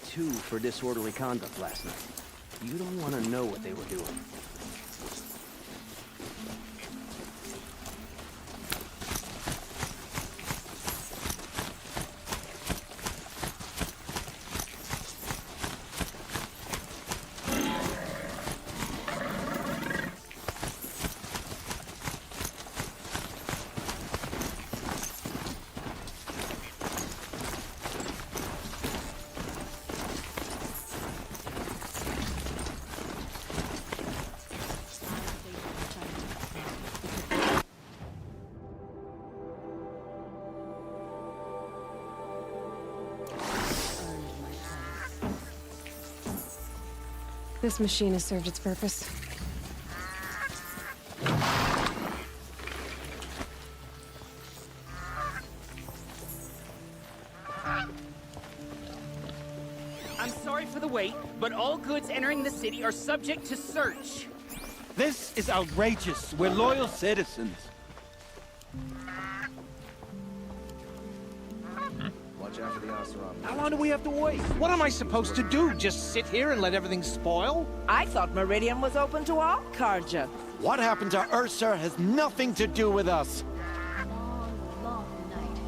pt2 for disorderly conduct last night. You don't want to know what they were doing. This machine has served its purpose. I'm sorry for the wait, but all goods entering the city are subject to search. This is outrageous. We're loyal citizens. Watch out for the Oseram. How long do we have to wait? What am I supposed to do? Just sit here and let everything spoil? I thought Meridian was open to all Carja. What happened to Ursa has nothing to do with us. Long night.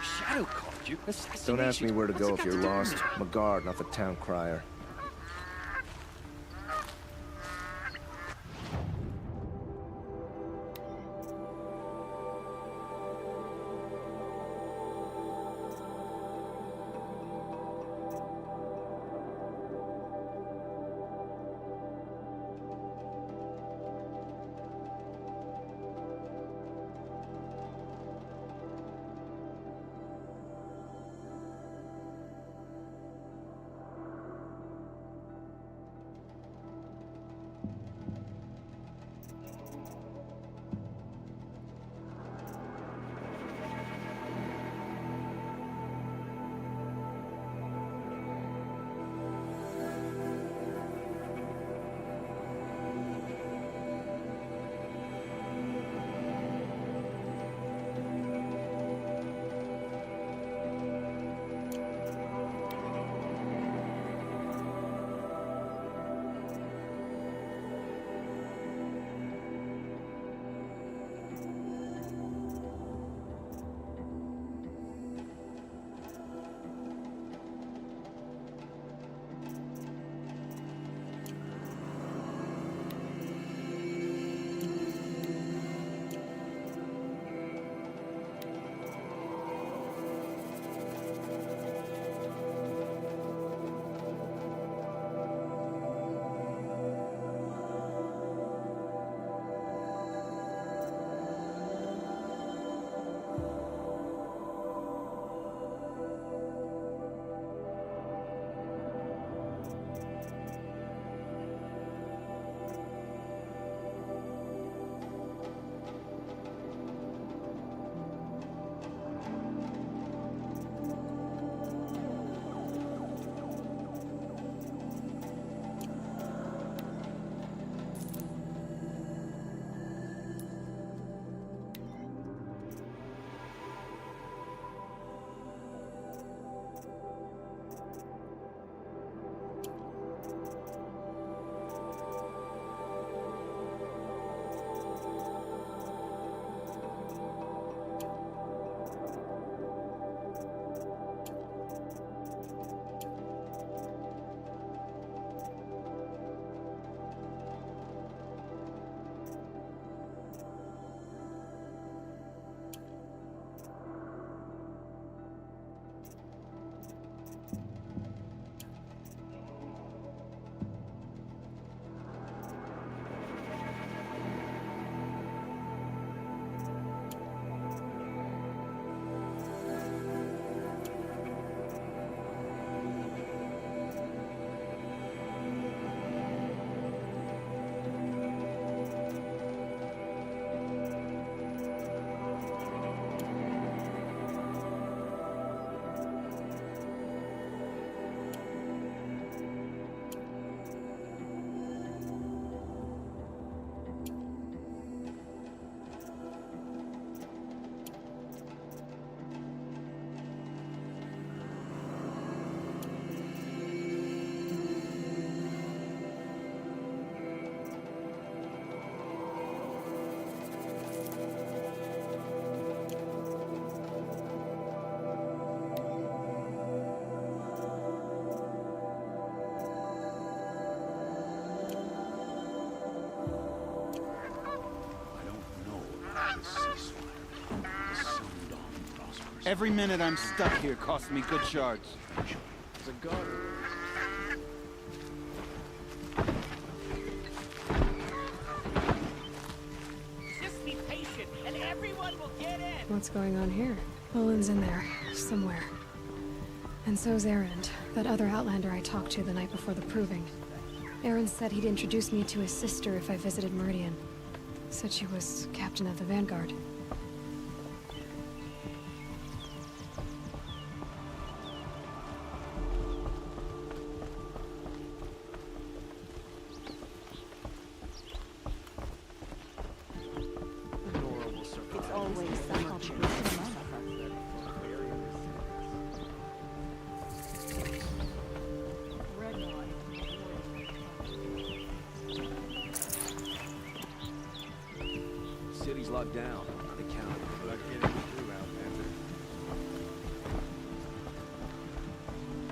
Shadow called you? Don't ask me where to go What's if it got you're to do lost. with I'm a guard, not the town crier. Every minute I'm stuck here costs me good shards. There's a guard. Just be patient, and everyone will get in. What's going on here? Olin's in there, somewhere. And so's Erend, that other Outlander I talked to the night before the proving. Erend said he'd introduce me to his sister if I visited Meridian. Said she was captain of the Vanguard. It's always some option. City's locked down on account of the getting through Outlander.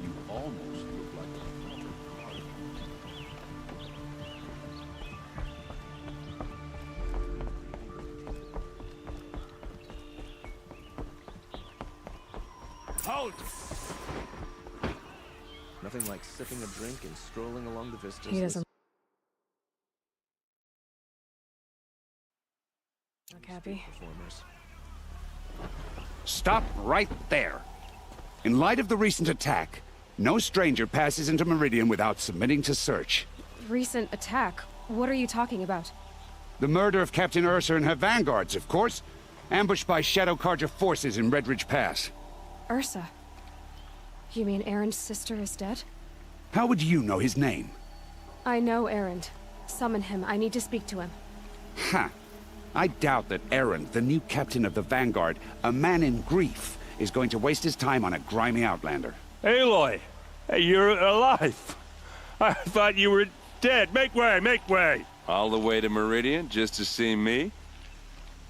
You almost look like a proper card. Halt! Nothing like sipping a drink and strolling along the vistas. He doesn't look happy. Performers. Stop right there. In light of the recent attack, no stranger passes into Meridian without submitting to search. Recent attack? What are you talking about? The murder of Captain Ursa and her vanguards, of course. Ambushed by Shadow Carja forces in Redridge Pass. Ursa? You mean Erend's sister is dead? How would you know his name? I know Erend. Summon him. I need to speak to him. Ha! I doubt that Erend, the new captain of the Vanguard, a man in grief, is going to waste his time on a grimy Outlander. Aloy! Hey, you're alive! I thought you were dead. Make way, make way! All the way to Meridian just to see me?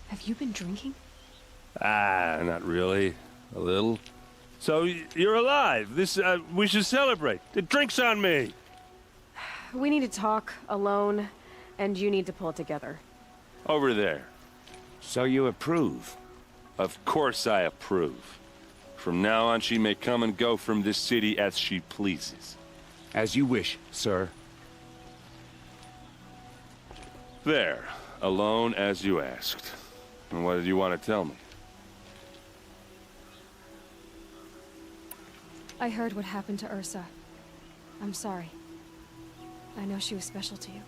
Have you been drinking? Ah, not really. A little. So, you're alive. We should celebrate. The drink's on me! We need to talk, alone, and you need to pull it together. Over there. So you approve? Of course I approve. From now on, she may come and go from this city as she pleases. As you wish, sir. There. Alone as you asked. And what did you want to tell me? I heard what happened to Ursa. I'm sorry. I know she was special to you.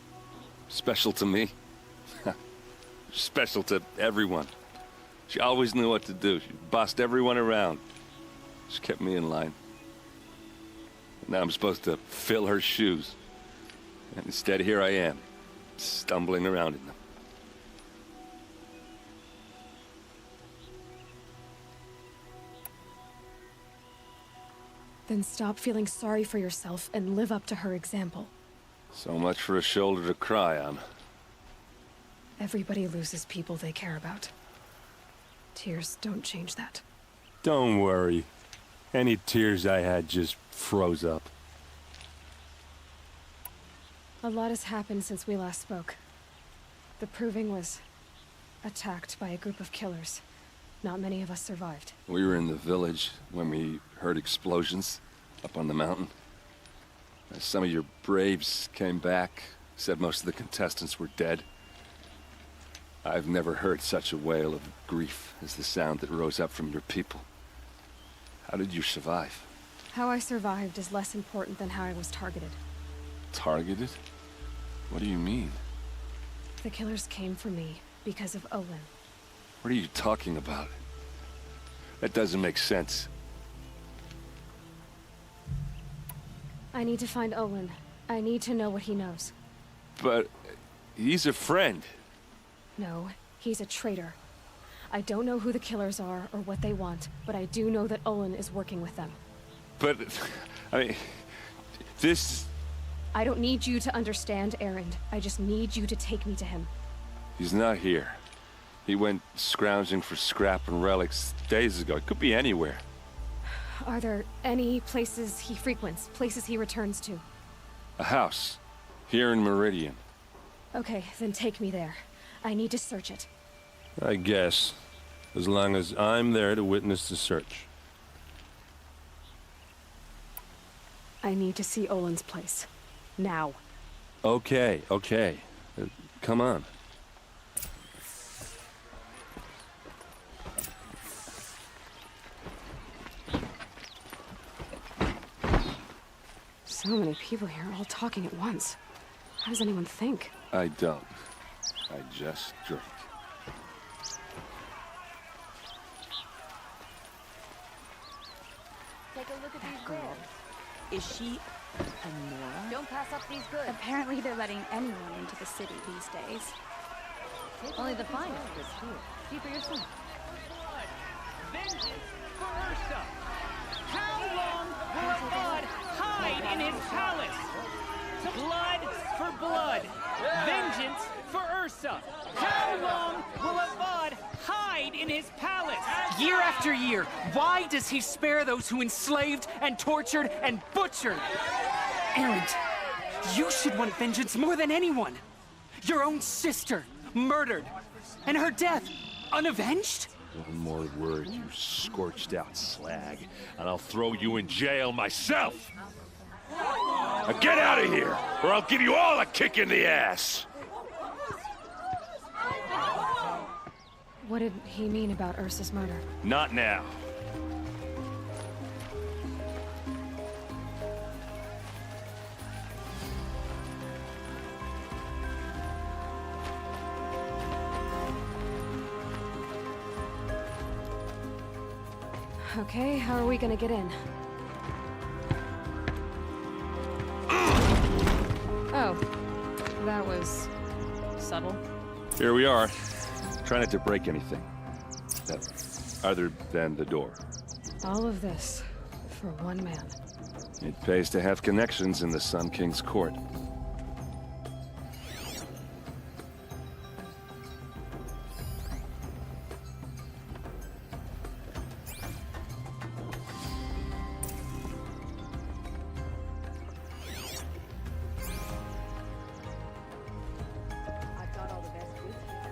Special to me? Special to everyone. She always knew what to do. She bossed everyone around. She kept me in line. Now I'm supposed to fill her shoes. And instead, here I am, stumbling around in them. Then stop feeling sorry for yourself and live up to her example. So much for a shoulder to cry on. Everybody loses people they care about. Tears don't change that. Don't worry. Any tears I had just froze up. A lot has happened since we last spoke. The Proving was attacked by a group of killers. Not many of us survived. We were in the village when we heard explosions up on the mountain. Some of your braves came back, said most of the contestants were dead. I've never heard such a wail of grief as the sound that rose up from your people. How did you survive? How I survived is less important than how I was targeted. Targeted? What do you mean? The killers came for me because of Olin. What are you talking about? That doesn't make sense. I need to find Olin. I need to know what he knows. But he's a friend. No, he's a traitor. I don't know who the killers are or what they want, but I do know that Olin is working with them. But, I mean, this... I don't need you to understand, Erend. I just need you to take me to him. He's not here. He went scrounging for scrap and relics days ago. It could be anywhere. Are there any places he frequents, places he returns to? A house. Here in Meridian. Okay, then take me there. I need to search it. I guess. As long as I'm there to witness the search. I need to see Olin's place. Now. Okay, okay. Come on. So many people here, all talking at once. How does anyone think? I don't. I just drink. Take a look at these Girl. goods. Is she a Nora? Don't pass up these goods. Apparently they're letting anyone into the city these days. Only the finest goods here. See for yourself. Vengeance for Ursa! How long will a god hide in his palace? Blood for blood. Vengeance for Ursa. How long will a god hide in his palace? Year after year, why does he spare those who enslaved and tortured and butchered? Erend, you should want vengeance more than anyone. Your own sister, murdered, and her death, unavenged? One more word, you scorched out slag, and I'll throw you in jail myself! Now get out of here, or I'll give you all a kick in the ass! What did he mean about Ursa's murder? Not now. Okay, how are we gonna get in? Oh, that was subtle. Here we are. Try not to break anything. Other than the door. All of this for one man. It pays to have connections in the Sun King's court. I've got all the best goods here.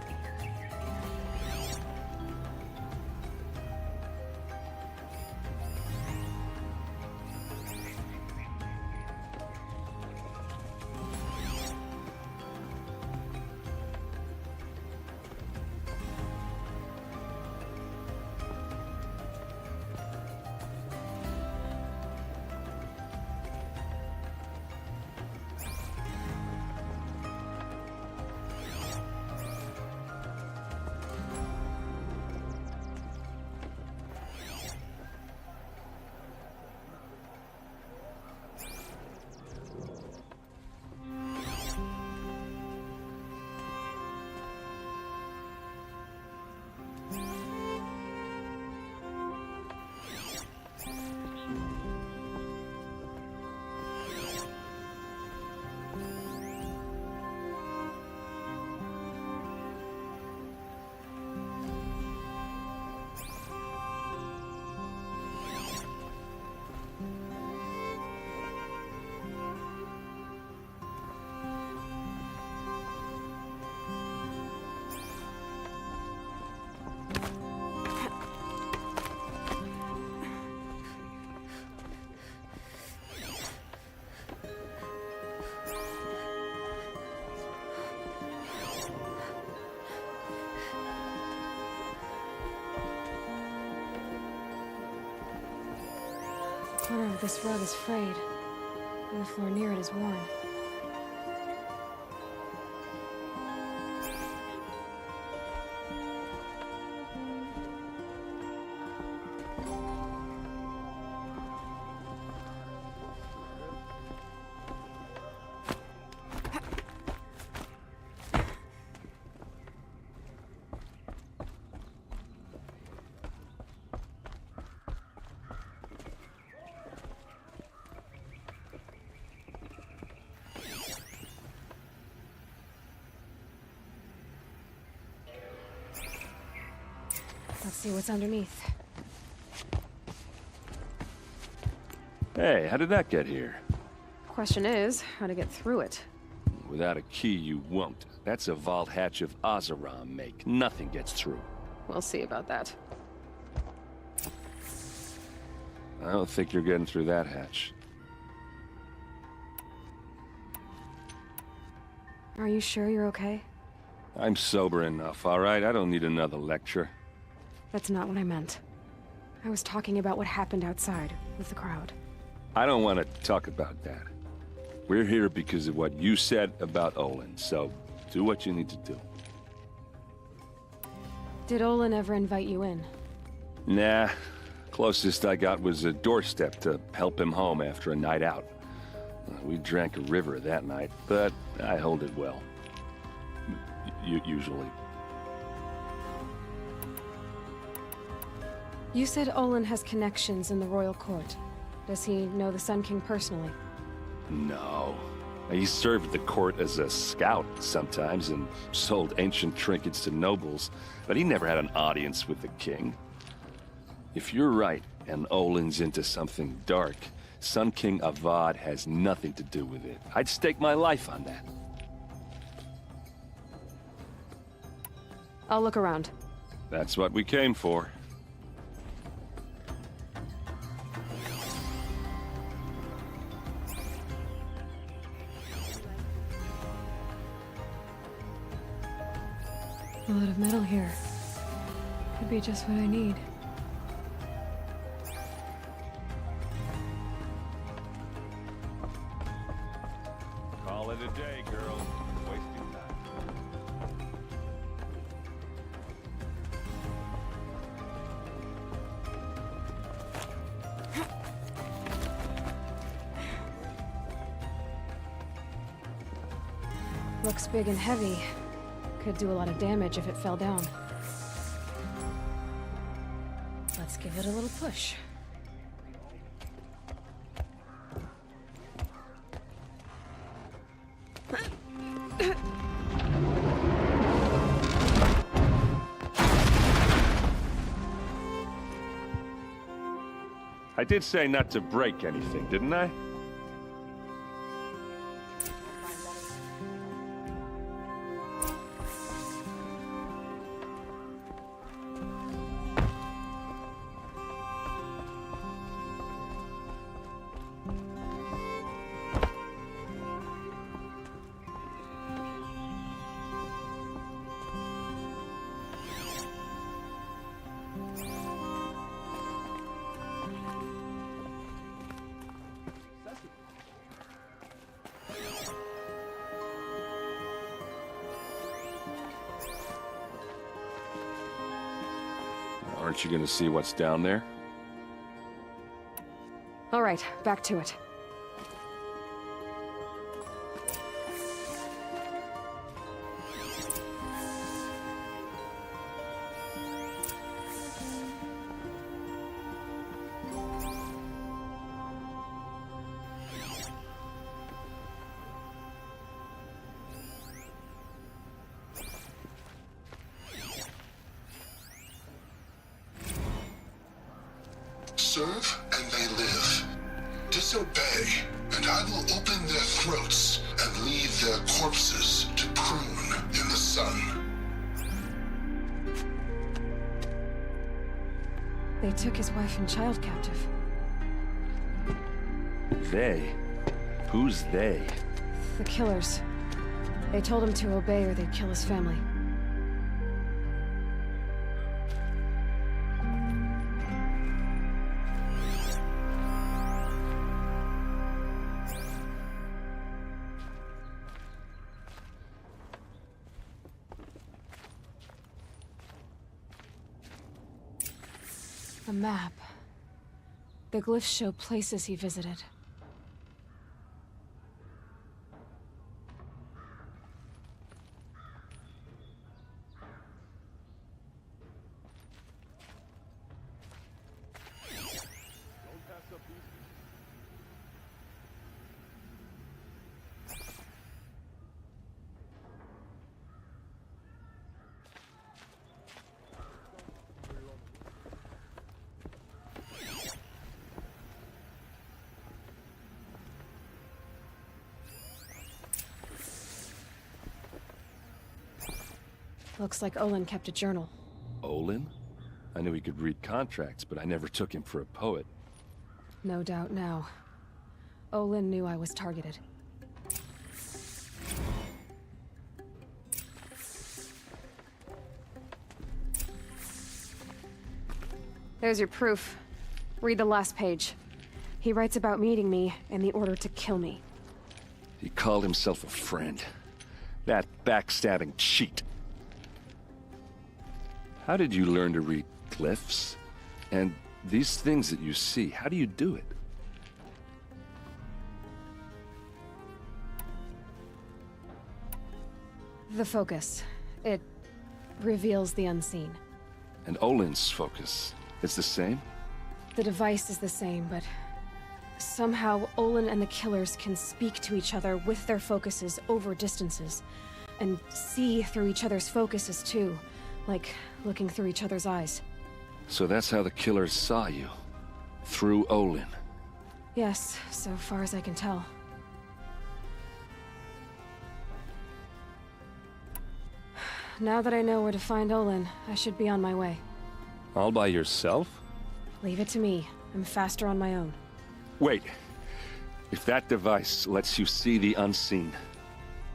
The corner of this rug is frayed, and the floor near it is worn. Let's see what's underneath. Hey, how did that get here? Question is, how to get through it. Without a key, you won't. That's a vault hatch of Oseram make. Nothing gets through. We'll see about that. I don't think you're getting through that hatch. Are you sure you're okay? I'm sober enough, all right? I don't need another lecture. That's not what I meant. I was talking about what happened outside, with the crowd. I don't want to talk about that. We're here because of what you said about Olin, so do what you need to do. Did Olin ever invite you in? Nah. Closest I got was a doorstep to help him home after a night out. We drank a river that night, but I hold it well. Usually. You said Olin has connections in the royal court. Does he know the Sun King personally? No. He served the court as a scout sometimes and sold ancient trinkets to nobles, but he never had an audience with the king. If you're right, and Olin's into something dark, Sun King Avad has nothing to do with it. I'd stake my life on that. I'll look around. That's what we came for. A lot of metal here. Could be just what I need. Call it a day, girl. Wasting time. Looks big and heavy. Could do a lot of damage if it fell down. Let's give it a little push. I did say not to break anything, didn't I? Aren't you gonna see what's down there? All right, back to it. Serve and they live. Disobey, and I will open their throats and leave their corpses to prune in the sun. They took his wife and child captive. They? Who's they? The killers. They told him to obey or they'd kill his family. A map. The glyphs show places he visited. Looks like Olin kept a journal. Olin? Olin? I knew he could read contracts, but I never took him for a poet. No doubt now. Olin knew I was targeted. There's your proof. Read the last page. He writes about meeting me and the order to kill me. He called himself a friend. That backstabbing cheat. How did you learn to read glyphs? And these things that you see, how do you do it? The focus. It reveals the unseen. And Olin's focus is the same? The device is the same, but somehow Olin and the killers can speak to each other with their focuses over distances, and see through each other's focuses too, like looking through each other's eyes. So that's how the killers saw you? Through Olin? Yes, so far as I can tell. Now that I know where to find Olin, I should be on my way. All by yourself? Leave it to me. I'm faster on my own. Wait. If that device lets you see the unseen...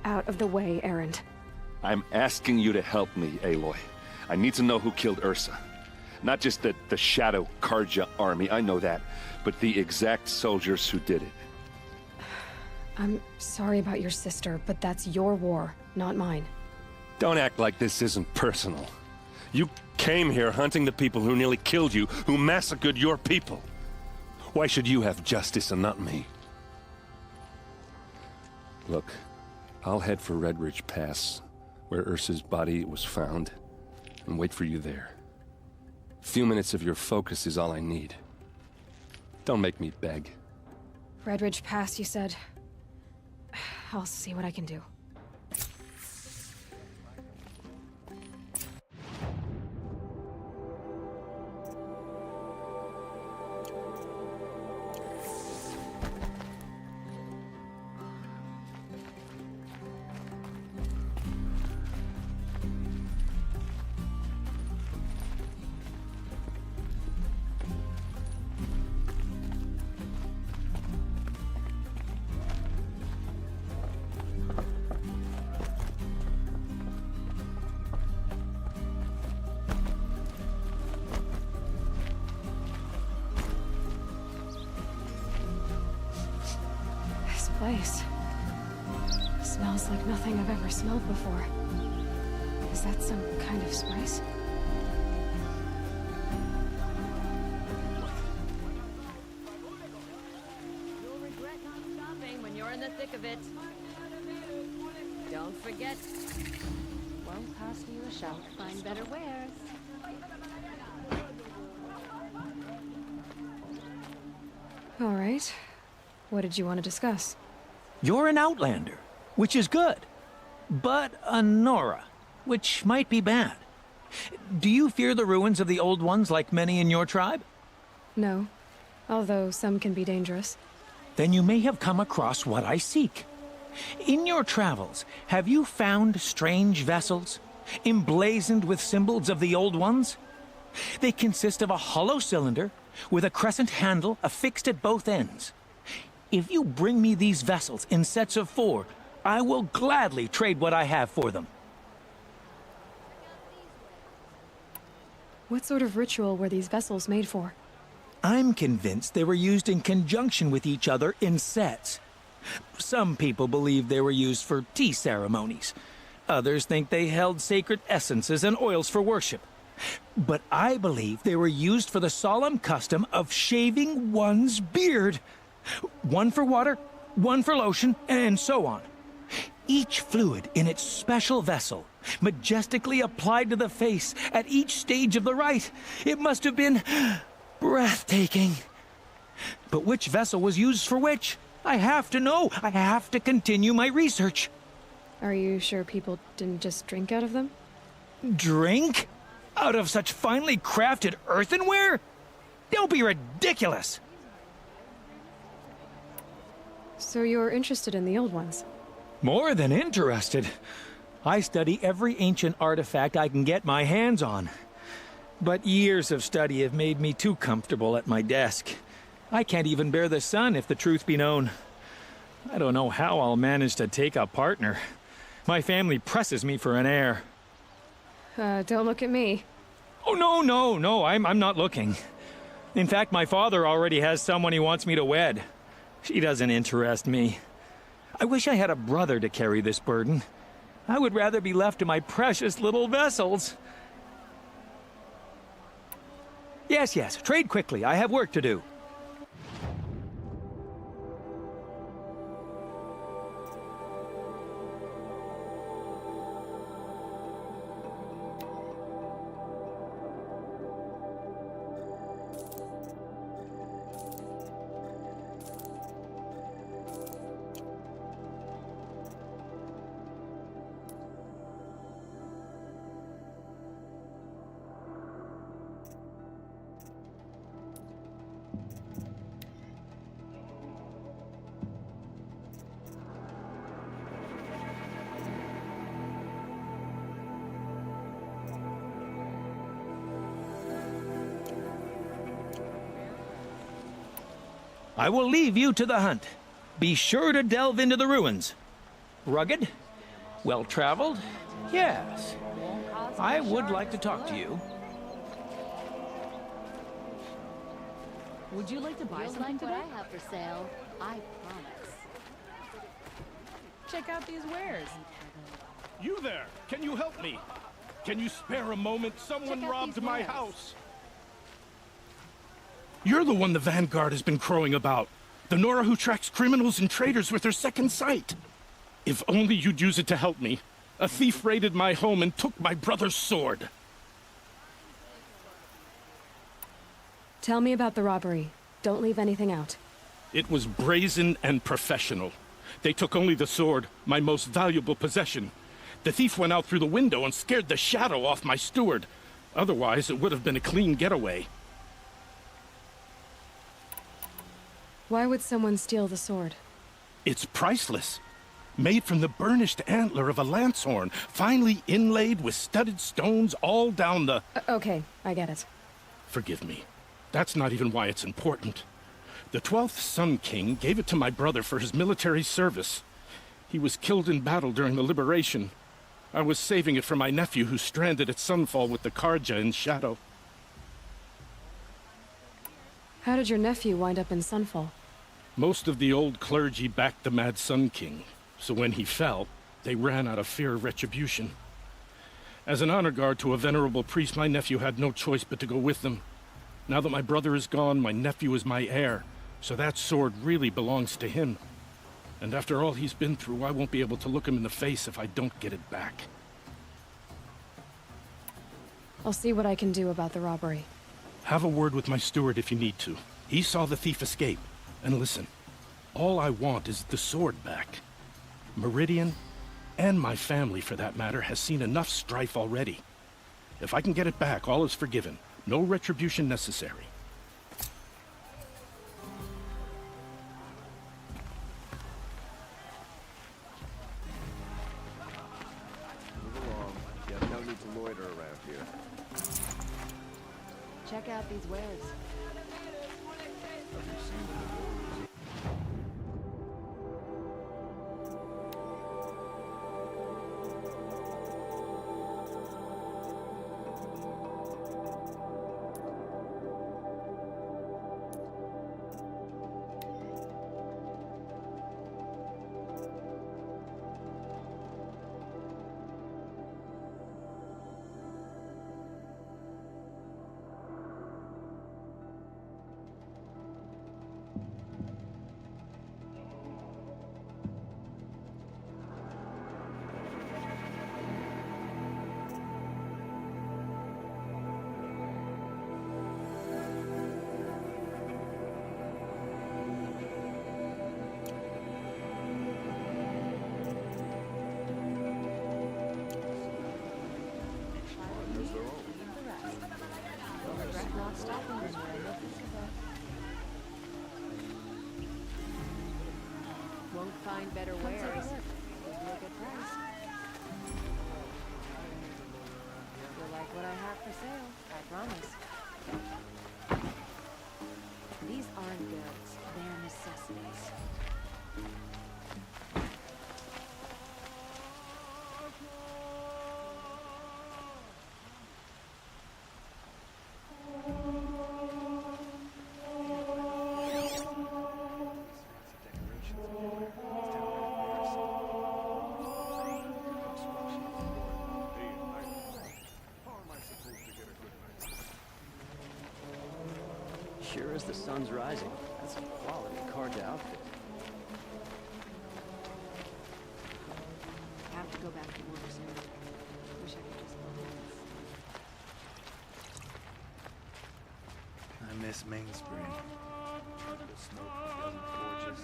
Out of the way, Erend. I'm asking you to help me, Aloy. I need to know who killed Ursa. Not just the Shadow Karja army, I know that, but the exact soldiers who did it. I'm sorry about your sister, but that's your war, not mine. Don't act like this isn't personal. You came here hunting the people who nearly killed you, who massacred your people. Why should you have justice and not me? Look, I'll head for Red Ridge Pass, where Ursa's body was found, and wait for you there. A few minutes of your focus is all I need. Don't make me beg. Red Ridge Pass, you said? I'll see what I can do. Place. Smells like nothing I've ever smelled before. Is that some kind of spice? You'll regret not stopping when you're in the thick of it. Don't forget, won't cost you a shot to find better wares. All right. What did you want to discuss? You're an Outlander, which is good. But a Nora, which might be bad. Do you fear the ruins of the Old Ones like many in your tribe? No, although some can be dangerous. Then you may have come across what I seek. In your travels, have you found strange vessels, emblazoned with symbols of the Old Ones? They consist of a hollow cylinder with a crescent handle affixed at both ends. If you bring me these vessels in sets of 4, I will gladly trade what I have for them. What sort of ritual were these vessels made for? I'm convinced they were used in conjunction with each other in sets. Some people believe they were used for tea ceremonies. Others think they held sacred essences and oils for worship. But I believe they were used for the solemn custom of shaving one's beard. One for water, one for lotion, and so on. Each fluid in its special vessel, majestically applied to the face at each stage of the rite. It must have been breathtaking. But which vessel was used for which? I have to know. I have to continue my research. Are you sure people didn't just drink out of them? Drink? Out of such finely crafted earthenware? Don't be ridiculous! So you're interested in the Old Ones? More than interested. I study every ancient artifact I can get my hands on. But years of study have made me too comfortable at my desk. I can't even bear the sun, if the truth be known. I don't know how I'll manage to take a partner. My family presses me for an heir. Don't look at me. Oh, no, I'm not looking. In fact, my father already has someone he wants me to wed. She doesn't interest me. I wish I had a brother to carry this burden. I would rather be left to my precious little vessels. Yes, trade quickly. I have work to do. I will leave you to the hunt. Be sure to delve into the ruins. Rugged? Well-traveled? Yes. I would like to talk to you. Would you like to buy You'll something like what today? I have for sale. I promise. Check out these wares. You there! Can you help me? Can you spare a moment? Someone robbed my house. You're the one the Vanguard has been crowing about. The Nora who tracks criminals and traitors with her second sight. If only you'd use it to help me. A thief raided my home and took my brother's sword. Tell me about the robbery. Don't leave anything out. It was brazen and professional. They took only the sword, my most valuable possession. The thief went out through the window and scared the shadow off my steward. Otherwise, it would have been a clean getaway. Why would someone steal the sword? It's priceless. Made from the burnished antler of a lancehorn, finely inlaid with studded stones all down the... Okay, I get it. Forgive me. That's not even why it's important. The 12th Sun King gave it to my brother for his military service. He was killed in battle during the liberation. I was saving it for my nephew who's stranded at Sunfall with the Karja in Shadow. How did your nephew wind up in Sunfall? Most of the old clergy backed the Mad Sun King, so when he fell, they ran out of fear of retribution. As an honor guard to a venerable priest, my nephew had no choice but to go with them. Now that my brother is gone, my nephew is my heir, so that sword really belongs to him. And after all he's been through, I won't be able to look him in the face if I don't get it back. I'll see what I can do about the robbery. Have a word with my steward if you need to. He saw the thief escape. And listen, all I want is the sword back. Meridian, and my family for that matter, has seen enough strife already. If I can get it back, all is forgiven. No retribution necessary. Move along. You have no need to loiter around here. Check out these wares. Won't find better wares. Give you a good price. like what I have for sale, I promise. These aren't goods, they're necessities. Sure as the sun's rising. That's a quality Carja outfit. I have to go back to work soon. Wish I could just I miss Mainspring. The smoke, dozen forges,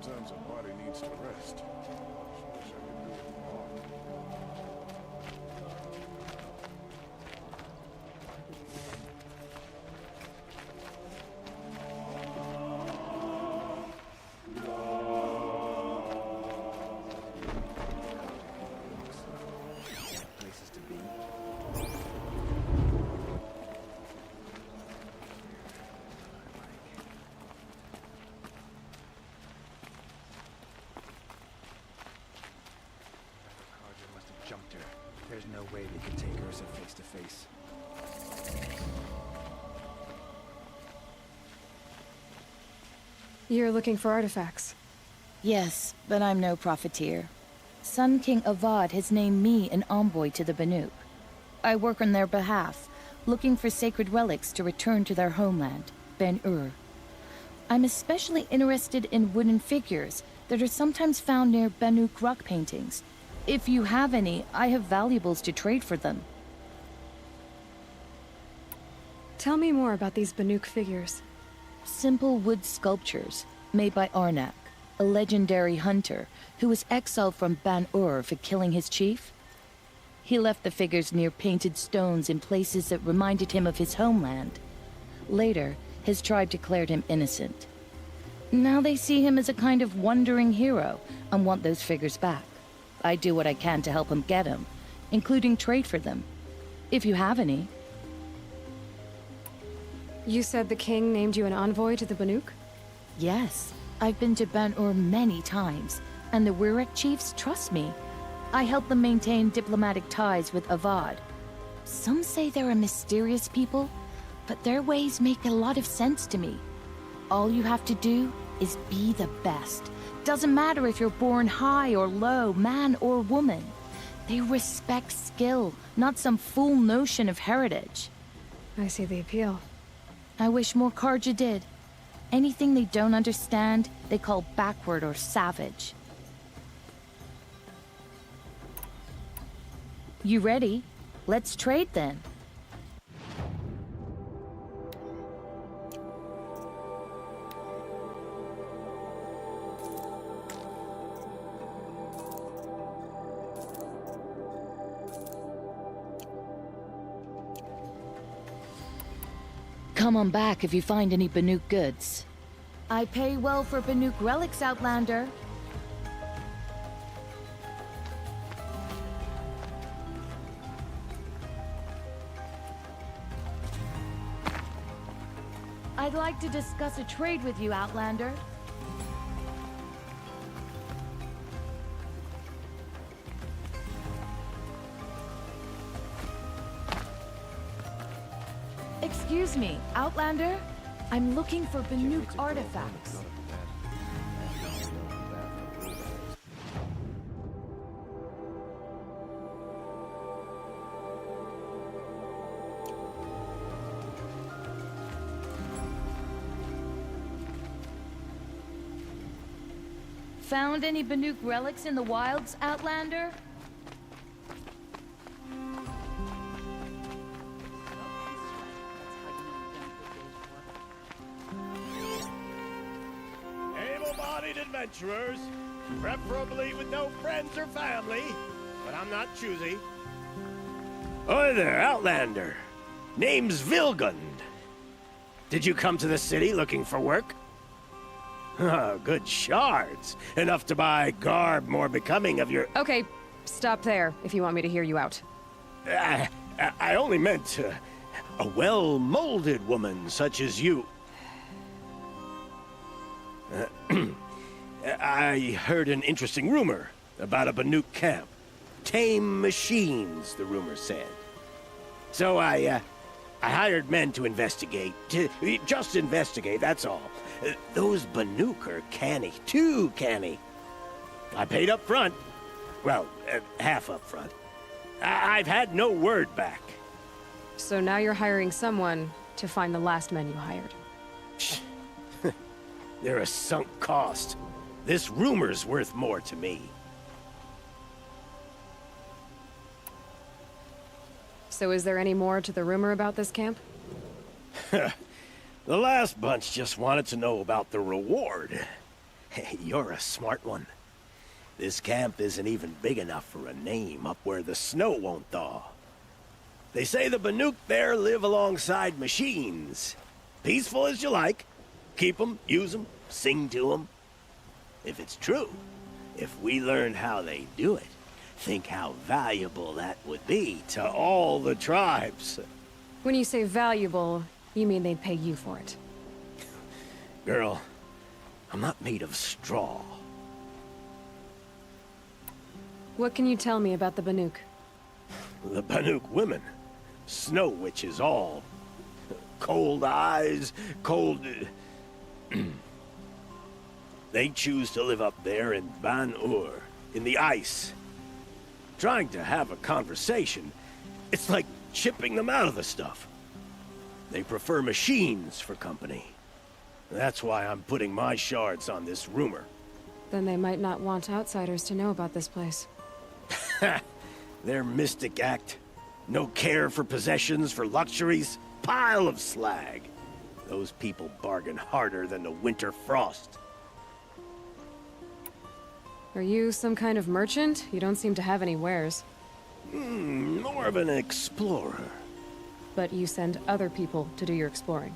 Sometimes a body needs to rest. Wish I could do it more. Places to be. Jumped her. There's no way they could take Ursa face to face. You're looking for artifacts. Yes, but I'm no profiteer. Sun King Avad has named me an envoy to the Banuk. I work on their behalf, looking for sacred relics to return to their homeland, Ben-Ur. I'm especially interested in wooden figures that are sometimes found near Banuk rock paintings. If you have any, I have valuables to trade for them. Tell me more about these Banuk figures. Simple wood sculptures made by Arnak, a legendary hunter who was exiled from Ban-Ur for killing his chief. He left the figures near painted stones in places that reminded him of his homeland. Later, his tribe declared him innocent. Now they see him as a kind of wandering hero and want those figures back. I do what I can to help him get them, including trade for them, if you have any. You said the king named you an envoy to the Banuk? Yes, I've been to Ban-Ur many times, and the Wirek chiefs trust me. I help them maintain diplomatic ties with Avad. Some say they're a mysterious people, but their ways make a lot of sense to me. All you have to do is be the best. Doesn't matter if you're born high or low, man or woman. They respect skill, not some fool notion of heritage. I see the appeal. I wish more Carja did. Anything they don't understand, they call backward or savage. You ready? Let's trade then. Come on back if you find any Banuk goods. I pay well for Banuk relics, Outlander. I'd like to discuss a trade with you, Outlander. Excuse me, Outlander? I'm looking for Banuk artifacts. Found any Banuk relics in the wilds, Outlander? Unaccompanied adventurers, preferably with no friends or family, but I'm not choosy. Oi there, Outlander. Name's Vilgund. Did you come to the city looking for work? Ah, good shards. Enough to buy garb more becoming of your... Okay, stop there if you want me to hear you out. I only meant a well-molded woman such as you. I heard an interesting rumor about a Banuk camp. Tame machines, the rumor said. So I hired men to investigate. Just investigate, that's all. Those Banuk are canny, too canny. I paid up front. Well, half up front. I've had no word back. So now you're hiring someone to find the last men you hired. They're a sunk cost. This rumor's worth more to me. So is there any more to the rumor about this camp? The last bunch just wanted to know about the reward. Hey, you're a smart one. This camp isn't even big enough for a name up where the snow won't thaw. They say the Banuk there live alongside machines. Peaceful as you like. Keep them, use them, sing to them. If it's true, if we learned how they do it, think how valuable that would be to all the tribes. When you say valuable, you mean they'd pay you for it. Girl, I'm not made of straw. What can you tell me about the Banuk? The Banuk women. Snow witches all. Cold eyes, cold... They choose to live up there in Ban-Ur, in the ice. Trying to have a conversation, it's like chipping them out of the stuff. They prefer machines for company. That's why I'm putting my shards on this rumor. Then they might not want outsiders to know about this place. Their mystic act. No care for possessions, for luxuries. Pile of slag. Those people bargain harder than the winter frost. Are you some kind of merchant? You don't seem to have any wares. More of an explorer. But you send other people to do your exploring.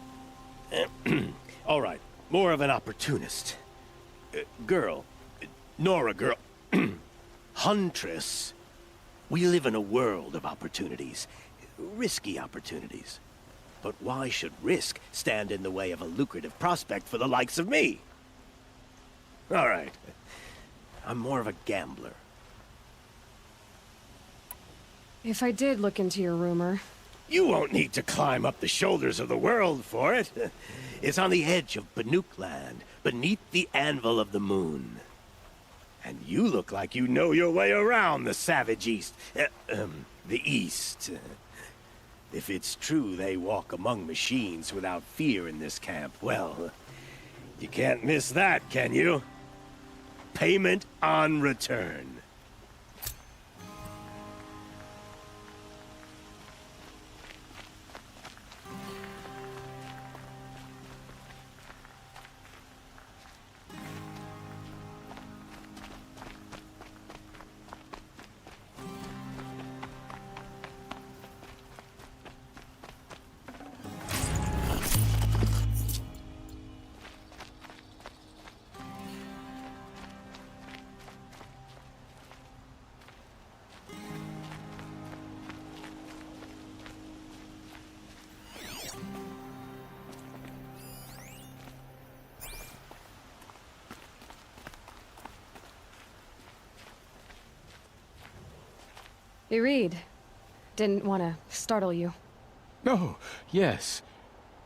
All right, more of an opportunist. Girl. Nora girl. Huntress. We live in a world of opportunities. Risky opportunities. But why should risk stand in the way of a lucrative prospect for the likes of me? All right. I'm more of a gambler. If I did look into your rumor... You won't need to climb up the shoulders of the world for it. It's on the edge of Banuk land, beneath the anvil of the moon. And you look like you know your way around the savage east. The east. If it's true they walk among machines without fear in this camp, well, you can't miss that, can you? Payment on return. Hey, Reed. Didn't want to startle you. Oh, yes.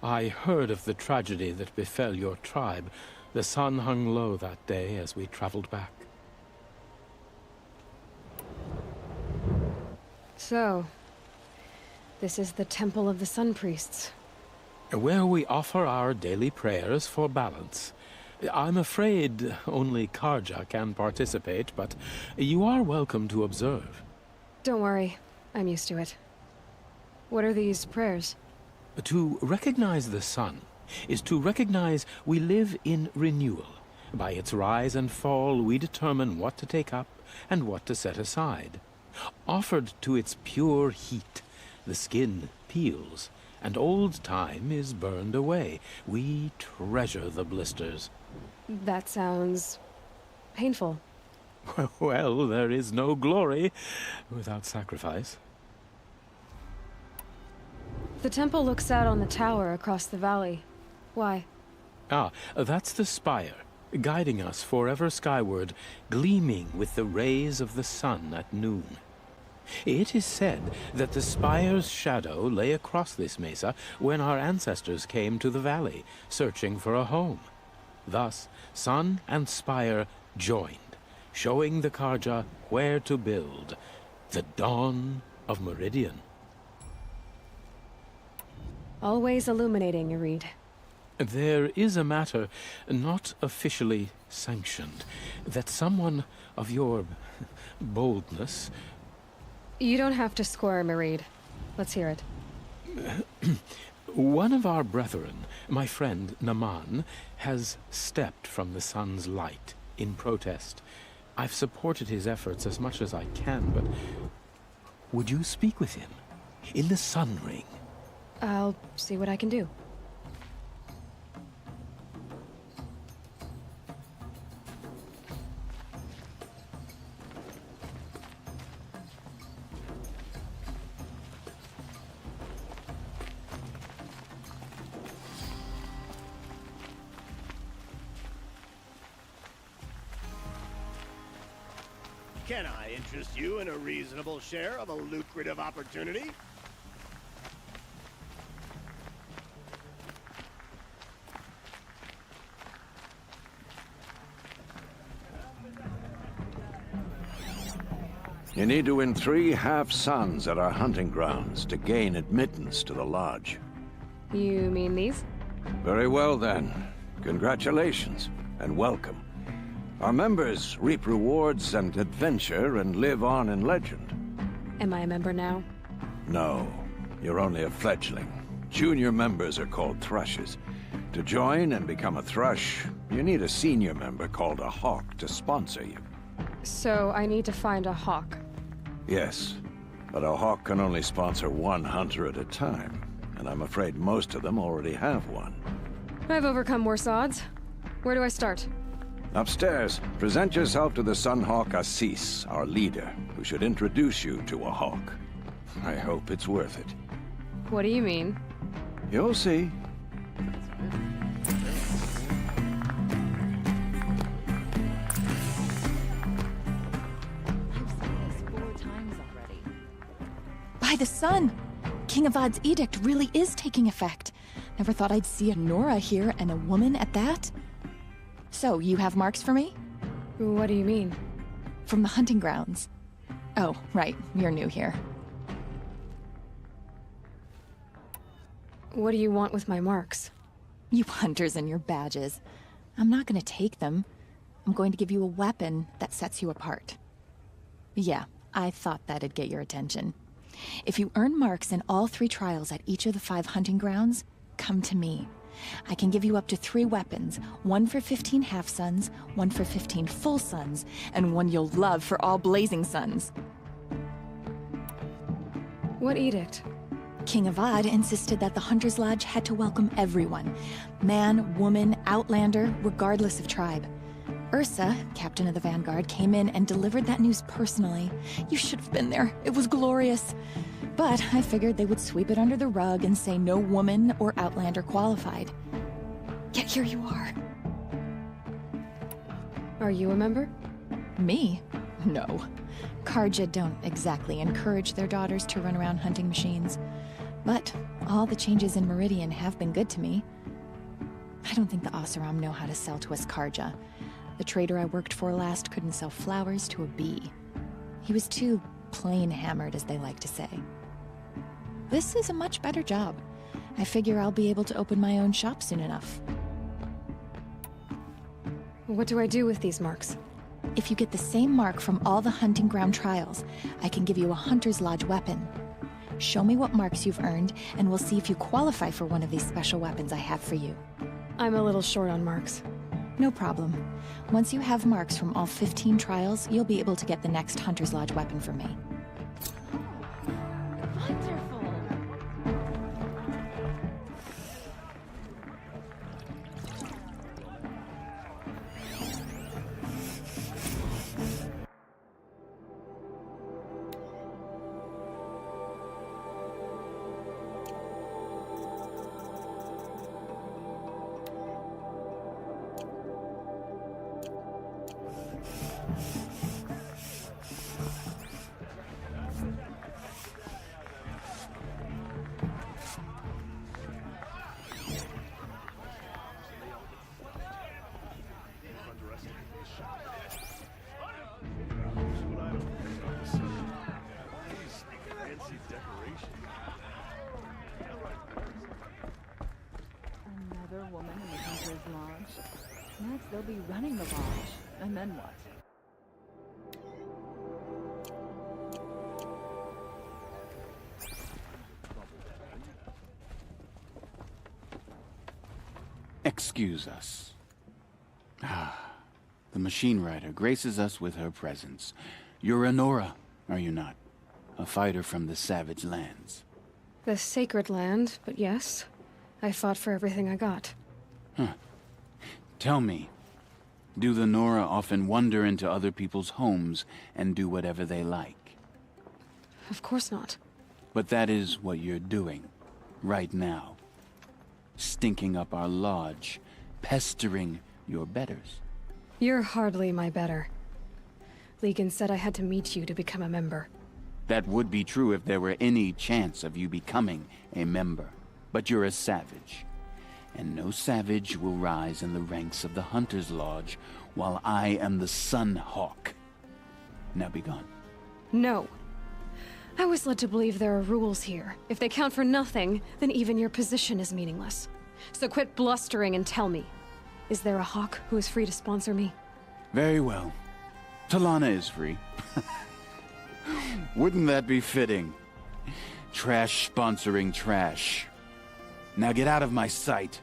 I heard of the tragedy that befell your tribe. The sun hung low that day as we traveled back. So, this is the Temple of the Sun Priests. Where we offer our daily prayers for balance. I'm afraid only Karja can participate, but you are welcome to observe. Don't worry. I'm used to it. What are these prayers? To recognize the sun is to recognize we live in renewal. By its rise and fall, we determine what to take up and what to set aside. Offered to its pure heat, the skin peels, and old time is burned away. We treasure the blisters. That sounds painful. Well, there is no glory without sacrifice. The temple looks out on the tower across the valley. Why? Ah, that's the spire, guiding us forever skyward, gleaming with the rays of the sun at noon. It is said that the spire's shadow lay across this mesa when our ancestors came to the valley, searching for a home. Thus, sun and spire joined, showing the Karja where to build. The dawn of Meridian. Always illuminating, Irid. There is a matter not officially sanctioned, that someone of your boldness... You don't have to squirm, Irid. Let's hear it. One of our brethren, my friend Naman, has stepped from the sun's light in protest. I've supported his efforts as much as I can, but... Would you speak with him? In the Sun Ring? I'll see what I can do. Can I interest you in a reasonable share of a lucrative opportunity? You need to win 3 half-suns at our hunting grounds to gain admittance to the lodge. You mean these? Very well then. Congratulations, and welcome. Our members reap rewards and adventure and live on in legend. Am I a member now? No, you're only a fledgling. Junior members are called thrushes. To join and become a thrush, you need a senior member called a hawk to sponsor you. So I need to find a hawk. Yes, but a hawk can only sponsor 1 hunter at a time, and I'm afraid most of them already have one. I've overcome worse odds. Where do I start? Upstairs, present yourself to the Sunhawk Assis, our leader, who should introduce you to a hawk. I hope it's worth it. What do you mean? You'll see. By the sun! King Avad's edict really is taking effect. Never thought I'd see a Nora here, and a woman at that. So, you have marks for me? What do you mean? From the hunting grounds. Oh, right, you're new here. What do you want with my marks? You hunters and your badges. I'm not gonna take them. I'm going to give you a weapon that sets you apart. Yeah, I thought that'd get your attention. If you earn marks in all 3 trials at each of the 5 hunting grounds, come to me. I can give you up to 3 weapons, 1 for 15 half-suns, 1 for 15 full suns, and 1 you'll love for all blazing suns. What edict? King Avad insisted that the Hunter's Lodge had to welcome everyone. Man, woman, outlander, regardless of tribe. Ursa, captain of the Vanguard, came in and delivered that news personally. You should have been there. It was glorious. But I figured they would sweep it under the rug and say no woman or outlander qualified. Yet here you are. Are you a member? Me? No. Karja don't exactly encourage their daughters to run around hunting machines. But all the changes in Meridian have been good to me. I don't think the Oseram know how to sell to us Karja. The trader I worked for last couldn't sell flowers to a bee. He was too plain hammered, as they like to say. This is a much better job. I figure I'll be able to open my own shop soon enough. What do I do with these marks? If you get the same mark from all the hunting ground trials, I can give you a Hunter's Lodge weapon. Show me what marks you've earned, and we'll see if you qualify for one of these special weapons I have for you. I'm a little short on marks. No problem. Once you have marks from all 15 trials, you'll be able to get the next Hunter's Lodge weapon from me. Another woman in the Hunter's Lodge. Next, they'll be running the lodge. And then what? Excuse us. The machine rider graces us with her presence. You're a Nora, are you not? A fighter from the savage lands. The sacred land, but yes. I fought for everything I got. Huh. Tell me, do the Nora often wander into other people's homes and do whatever they like? Of course not. But that is what you're doing, right now. Stinking up our lodge, pestering your betters. You're hardly my better. Legan said I had to meet you to become a member. That would be true if there were any chance of you becoming a member. But you're a savage. And no savage will rise in the ranks of the Hunter's Lodge while I am the Sun Hawk. Now be gone. No. I was led to believe there are rules here. If they count for nothing, then even your position is meaningless. So quit blustering and tell me. Is there a Hawk who is free to sponsor me? Very well. Talana is free. Wouldn't that be fitting? Trash sponsoring trash. Now get out of my sight.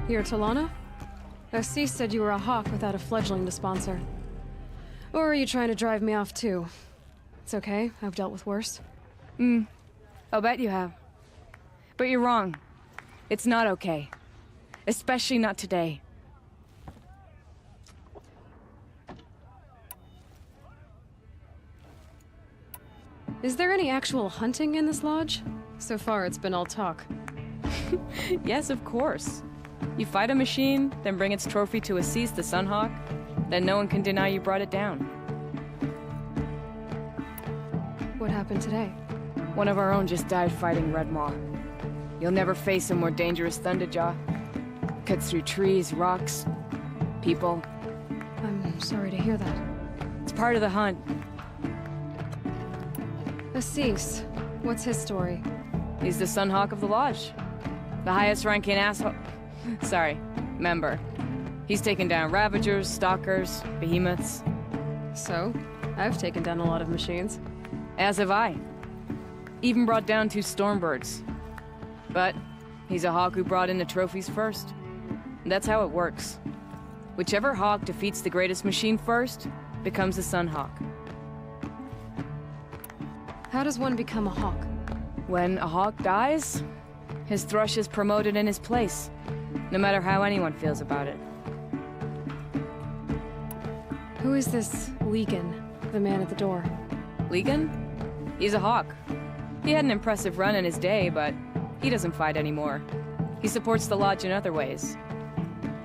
You're Talana? Assis said you were a Hawk without a fledgling to sponsor. Or are you trying to drive me off too? It's okay, I've dealt with worse. I'll bet you have. But you're wrong. It's not okay. Especially not today. Is there any actual hunting in this lodge? So far, it's been all talk. Yes, of course. You fight a machine, then bring its trophy to Assis the Sunhawk, then no one can deny you brought it down. What happened today? One of our own just died fighting Red Maw. You'll never face a more dangerous Thunderjaw. Cuts through trees, rocks, people. I'm sorry to hear that. It's part of the hunt. Assis, what's his story? He's the Sunhawk of the Lodge. The highest ranking asshole... Sorry, member. He's taken down Ravagers, Stalkers, Behemoths. So, I've taken down a lot of machines. As have I. Even brought down 2 Stormbirds. But he's a Hawk who brought in the trophies first. That's how it works. Whichever hawk defeats the greatest machine first becomes the Sun Hawk. How does one become a hawk? When a hawk dies, his thrush is promoted in his place, no matter how anyone feels about it. Who is this Legan, the man at the door? Legan? He's a hawk. He had an impressive run in his day, but he doesn't fight anymore. He supports the Lodge in other ways.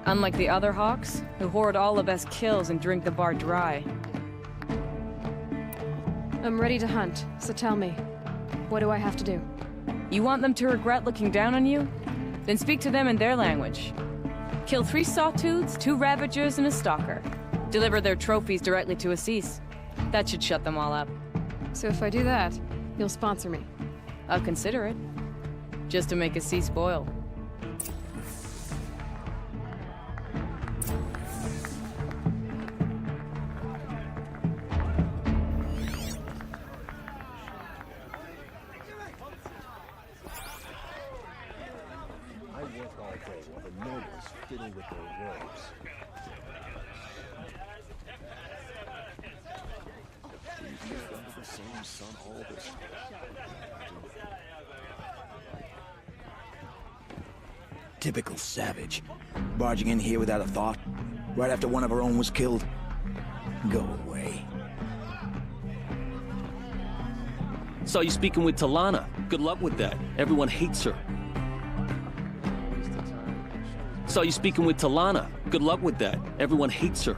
Unlike the other hawks, who hoard all the best kills and drink the bar dry. I'm ready to hunt, so tell me, what do I have to do? You want them to regret looking down on you? Then speak to them in their language. Kill 3 sawtooths, 2 ravagers, and a stalker. Deliver their trophies directly to Assis. That should shut them all up. So if I do that, you'll sponsor me? I'll consider it. Just to make Assis spoil. Fiddle with their robes. We've lived under the same sun all this time. Typical savage. Barging in here without a thought. Right after one of our own was killed. Go away. Saw you speaking with Talana. Good luck with that. Everyone hates her. Saw you speaking with Talana. Good luck with that. Everyone hates her.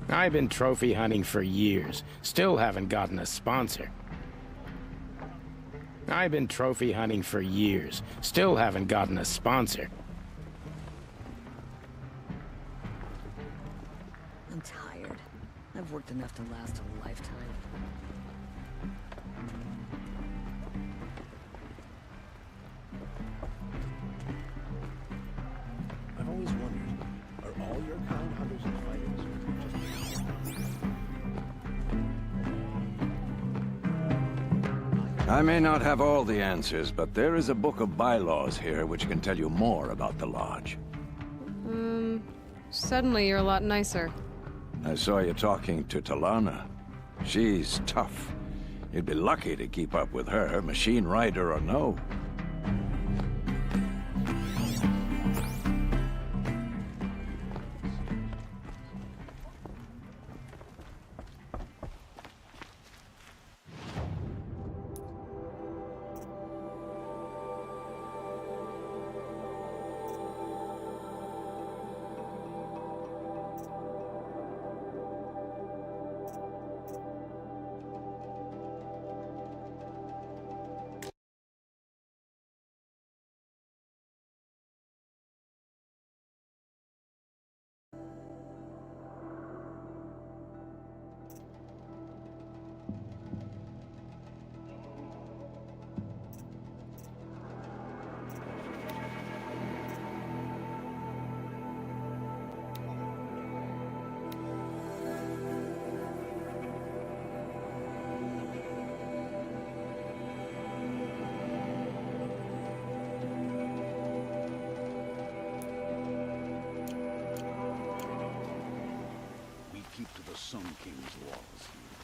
I've been trophy hunting for years. Still haven't gotten a sponsor. I've been trophy hunting for years. Still haven't gotten a sponsor. I'm tired. I've worked enough to last a lifetime. I've always wondered, are all your kind hunters and fighters, or just... I may not have all the answers, but there is a book of bylaws here which can tell you more about the Lodge. Suddenly you're a lot nicer. I saw you talking to Talana. She's tough. You'd be lucky to keep up with her, machine rider or no. Keep to the Sun King's laws here.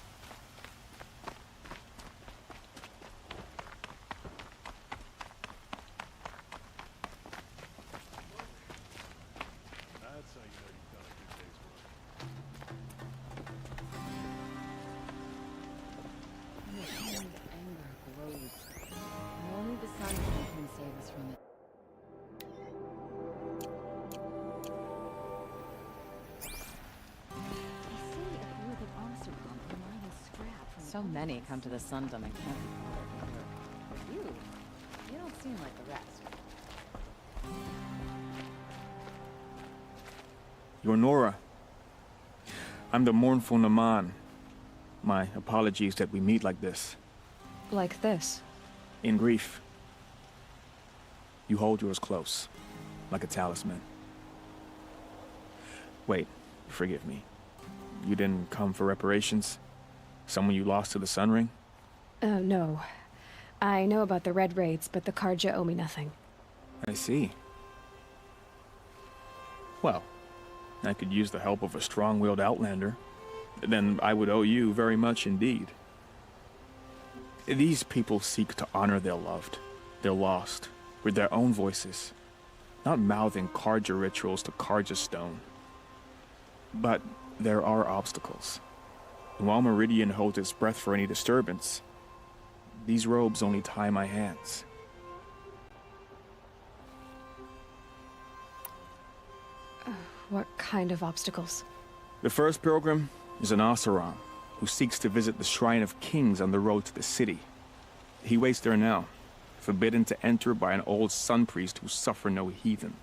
That's how you know you've done a good day's work. The king's anger grows. And only the Sun King can save us from it. So many come to the Sundom and can't be bothered. You don't seem like the rest. You're Nora. I'm the mournful Naman. My apologies that we meet like this. Like this? In grief. You hold yours close, like a talisman. Wait, forgive me. You didn't come for reparations? Someone you lost to the Sun Ring? No. I know about the Red Raids, but the Karja owe me nothing. I see. Well, I could use the help of a strong-willed outlander. Then I would owe you very much indeed. These people seek to honor their loved, their lost, with their own voices, not mouthing Karja rituals to Karja stone. But there are obstacles. And while Meridian holds its breath for any disturbance, these robes only tie my hands. What kind of obstacles? The first pilgrim is an Oseram who seeks to visit the Shrine of Kings on the road to the city. He waits there now, forbidden to enter by an old sun priest who suffer no heathen.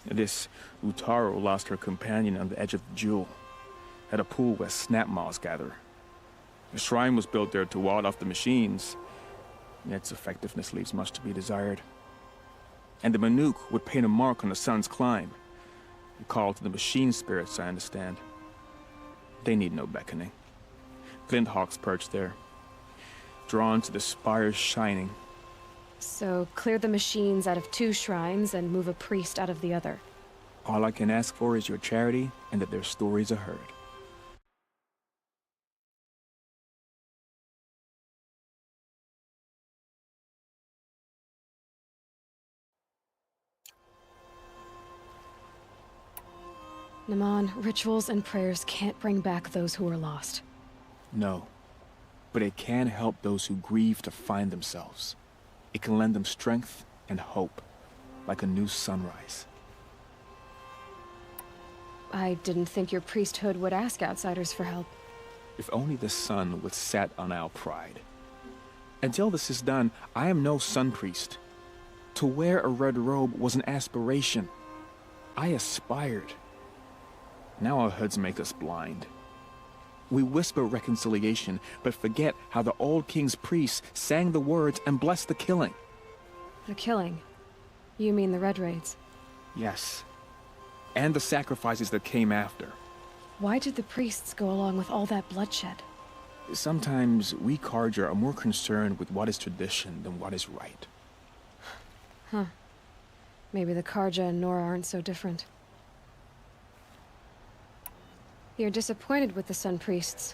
This Utaro lost her companion on the edge of the jewel, at a pool where snap moths gather. The shrine was built there to ward off the machines, yet its effectiveness leaves much to be desired. And the Manuk would paint a mark on the sun's climb, a call to the machine spirits, I understand. They need no beckoning. Glint hawks perch there, drawn to the spires shining. So, clear the machines out of 2 shrines and move a priest out of the other. All I can ask for is your charity and that their stories are heard. Naman, rituals and prayers can't bring back those who are lost. No, but it can help those who grieve to find themselves. It can lend them strength and hope, like a new sunrise. I didn't think your priesthood would ask outsiders for help. If only the sun would set on our pride. Until this is done, I am no sun priest. To wear a red robe was an aspiration. I aspired. Now our hoods make us blind. We whisper reconciliation, but forget how the old king's priests sang the words and blessed the killing. The killing? You mean the Red Raids? Yes. And the sacrifices that came after. Why did the priests go along with all that bloodshed? Sometimes we Karja are more concerned with what is tradition than what is right. Huh. Maybe the Karja and Nora aren't so different. You're disappointed with the Sun Priests,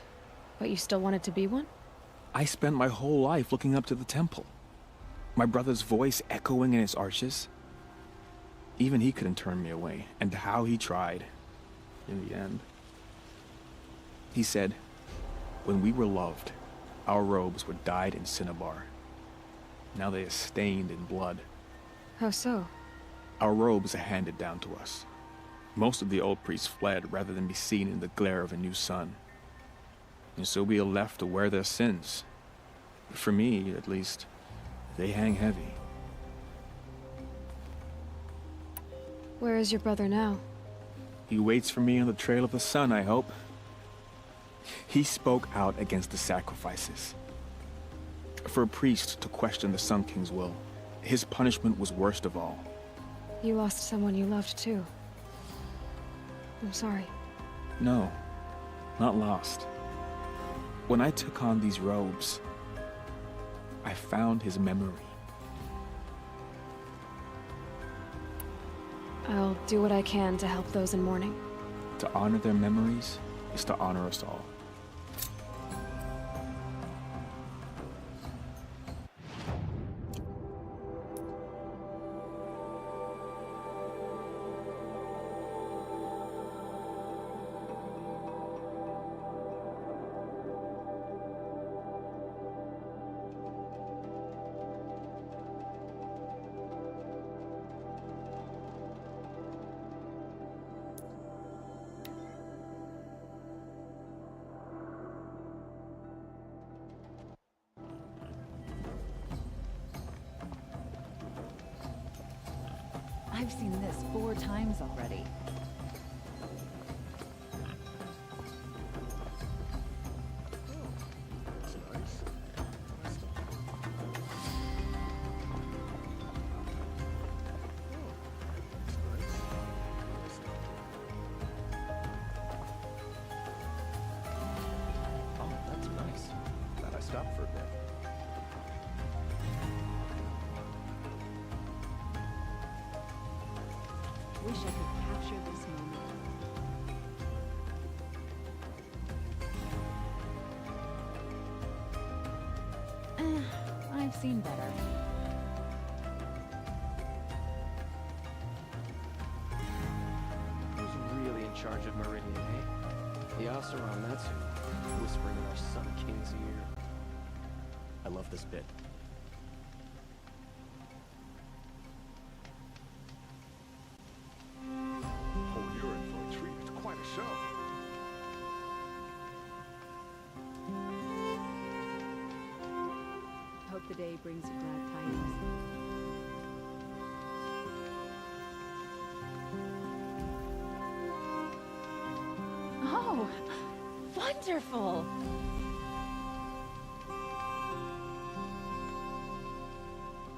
but you still wanted to be one? I spent my whole life looking up to the temple. My brother's voice echoing in its arches. Even he couldn't turn me away, and how he tried, in the end. He said, when we were loved, our robes were dyed in cinnabar. Now they are stained in blood. How so? Our robes are handed down to us. Most of the old priests fled rather than be seen in the glare of a new sun. And so we are left to wear their sins. For me, at least, they hang heavy. Where is your brother now? He waits for me on the trail of the sun, I hope. He spoke out against the sacrifices. For a priest to question the Sun King's will, his punishment was worst of all. You lost someone you loved too. I'm sorry. No, not lost. When I took on these robes, I found his memory. I'll do what I can to help those in mourning. To honor their memories is to honor us all. I've seen this 4 times already. Oh, that's nice. Glad I stopped for a bit. Wish I could capture this moment. I've seen better. Who's really in charge of Meridian, eh? The Oseram, that's who. Whispering in our Sun King's ear. I love this bit. Oh, you're in for a treat. It's quite a show. Hope the day brings you glad tidings. Oh, wonderful!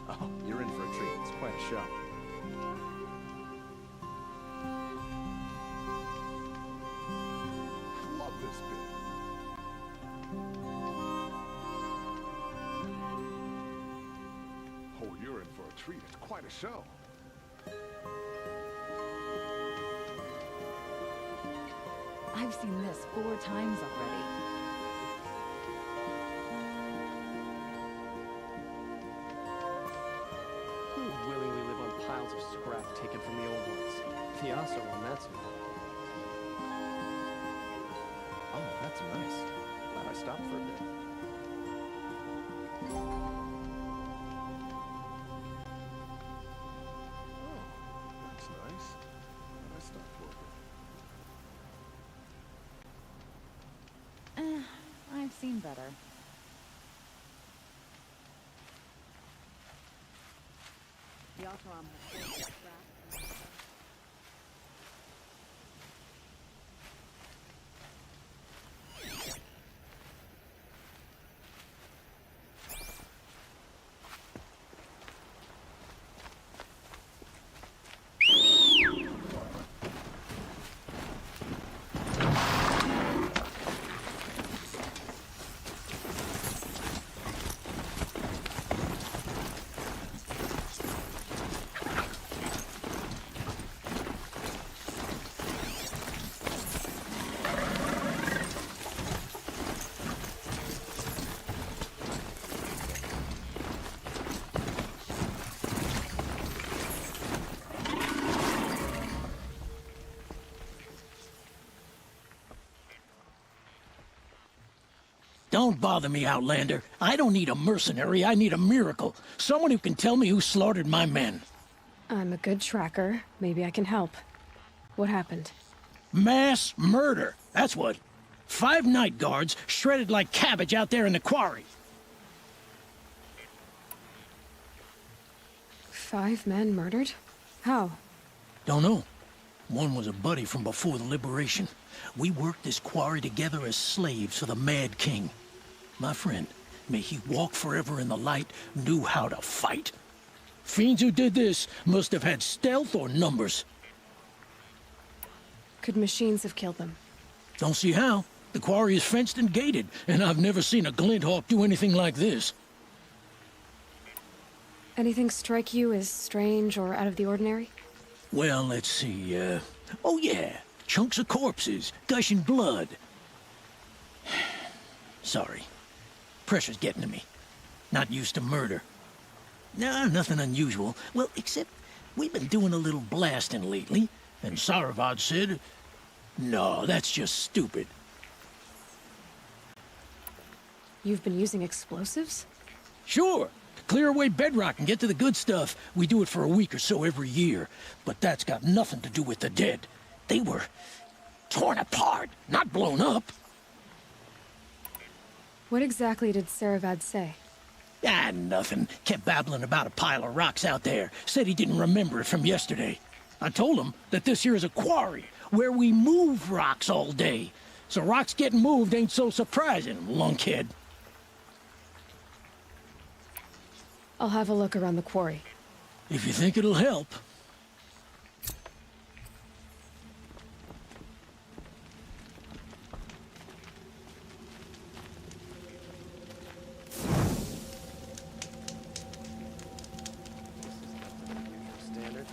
Oh, you're in for a treat. It's quite a show. I love this bit. Oh, you're in for a treat. It's quite a show. I've seen this 4 times already. Who would willingly live on piles of scrap taken from the old ones? The Oseram, that's who. Oh, that's nice. Glad I stopped for a bit. That's nice. Glad I stopped for a bit. I've seen better. The Oseram has full scrap. Don't bother me, Outlander. I don't need a mercenary, I need a miracle. Someone who can tell me who slaughtered my men. I'm a good tracker. Maybe I can help. What happened? Mass murder, that's what. 5 night guards shredded like cabbage out there in the quarry. 5 men murdered? How? Don't know. One was a buddy from before the liberation. We worked this quarry together as slaves for the Mad King. My friend, may he walk forever in the light, knew how to fight. Fiends who did this must have had stealth or numbers. Could machines have killed them? Don't see how. The quarry is fenced and gated, and I've never seen a Glinthawk do anything like this. Anything strike you as strange or out of the ordinary? Well, let's see, oh yeah, chunks of corpses, gushing blood. Sorry. Pressure's getting to me. Not used to murder. No, nothing unusual. Well, except we've been doing a little blasting lately, and Saravad said, no, that's just stupid. You've been using explosives? Sure. Clear away bedrock and get to the good stuff. We do it for a week or so every year. But that's got nothing to do with the dead. They were torn apart, not blown up. What exactly did Saravad say? Ah, nothing. Kept babbling about a pile of rocks out there. Said he didn't remember it from yesterday. I told him that this here is a quarry, where we move rocks all day. So rocks getting moved ain't so surprising, lunkhead. I'll have a look around the quarry. If you think it'll help. Standard.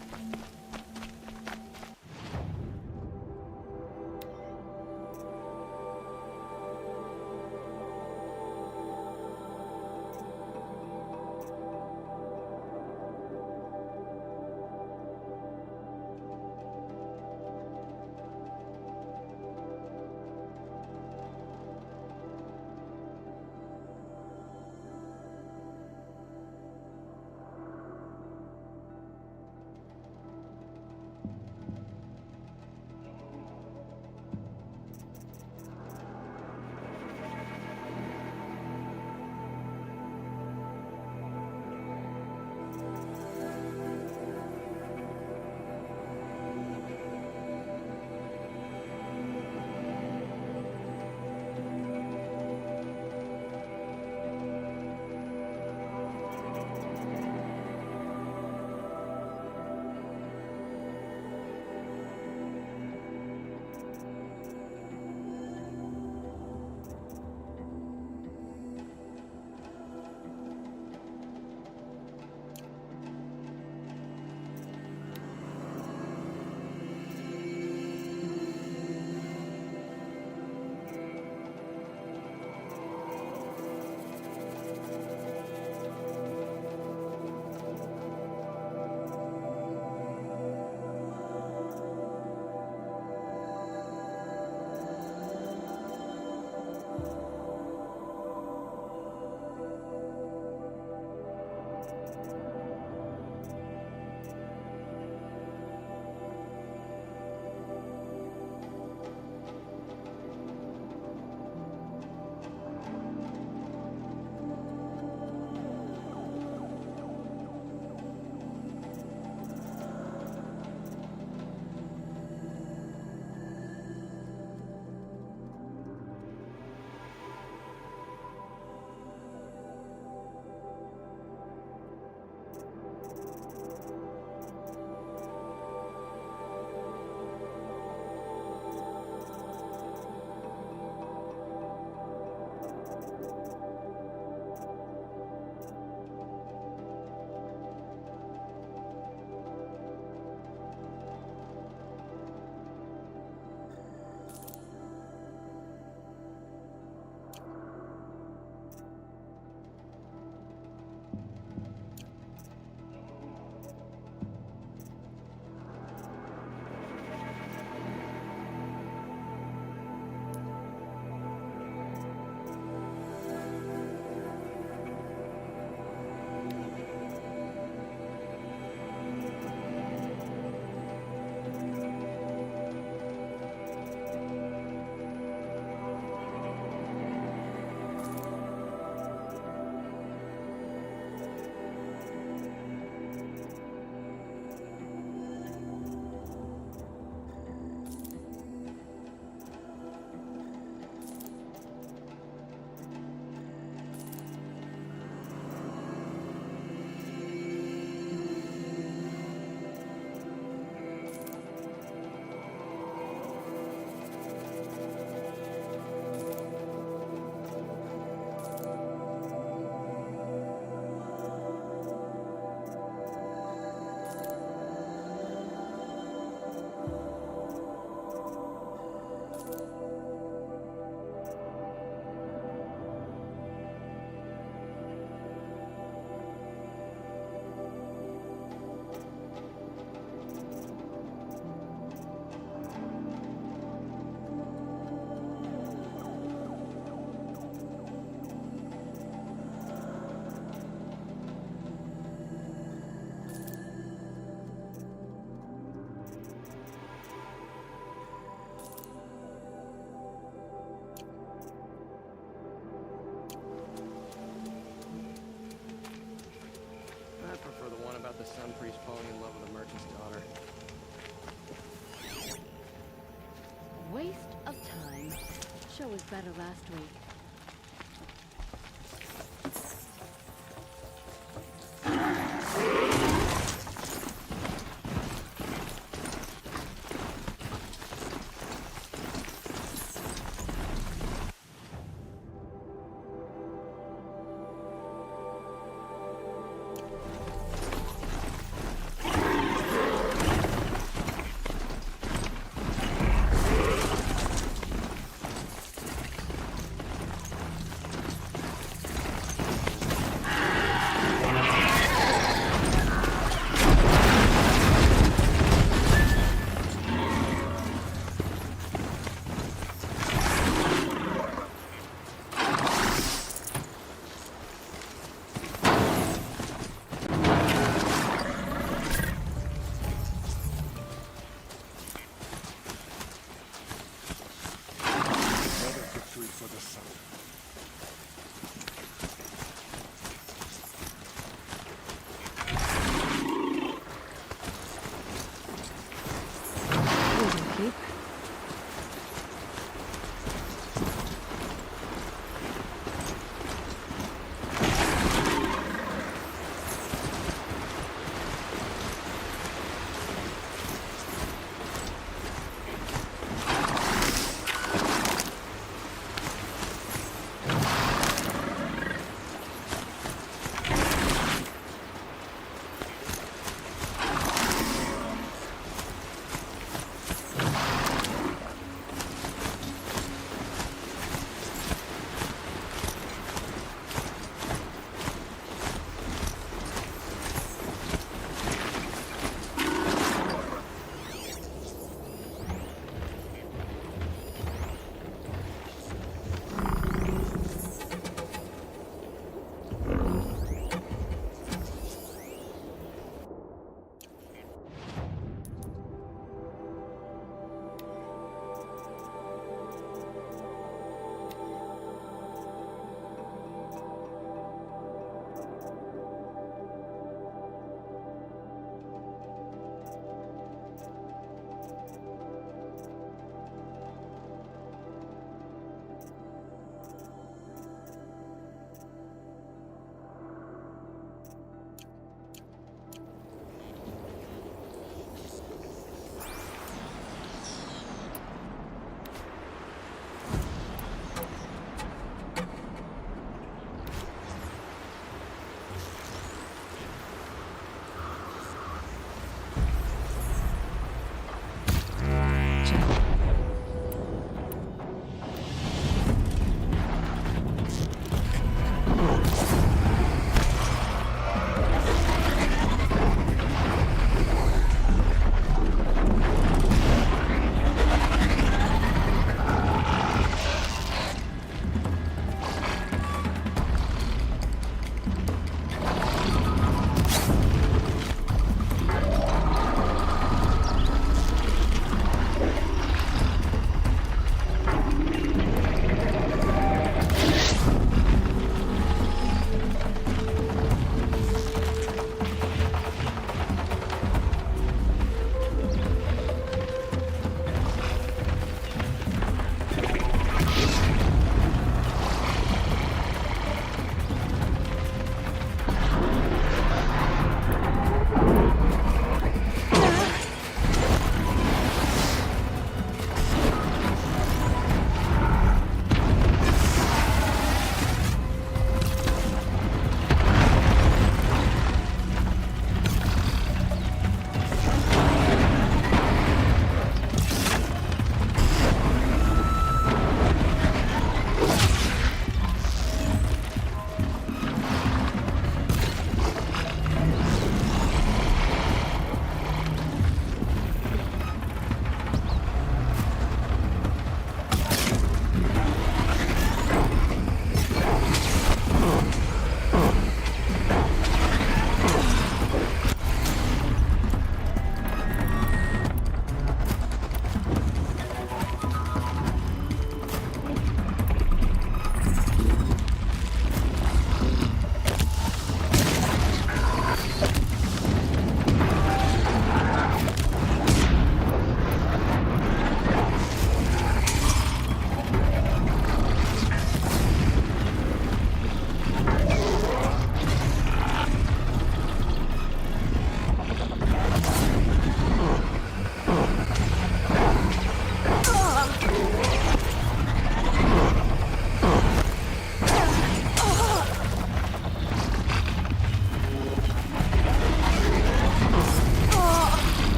better last week.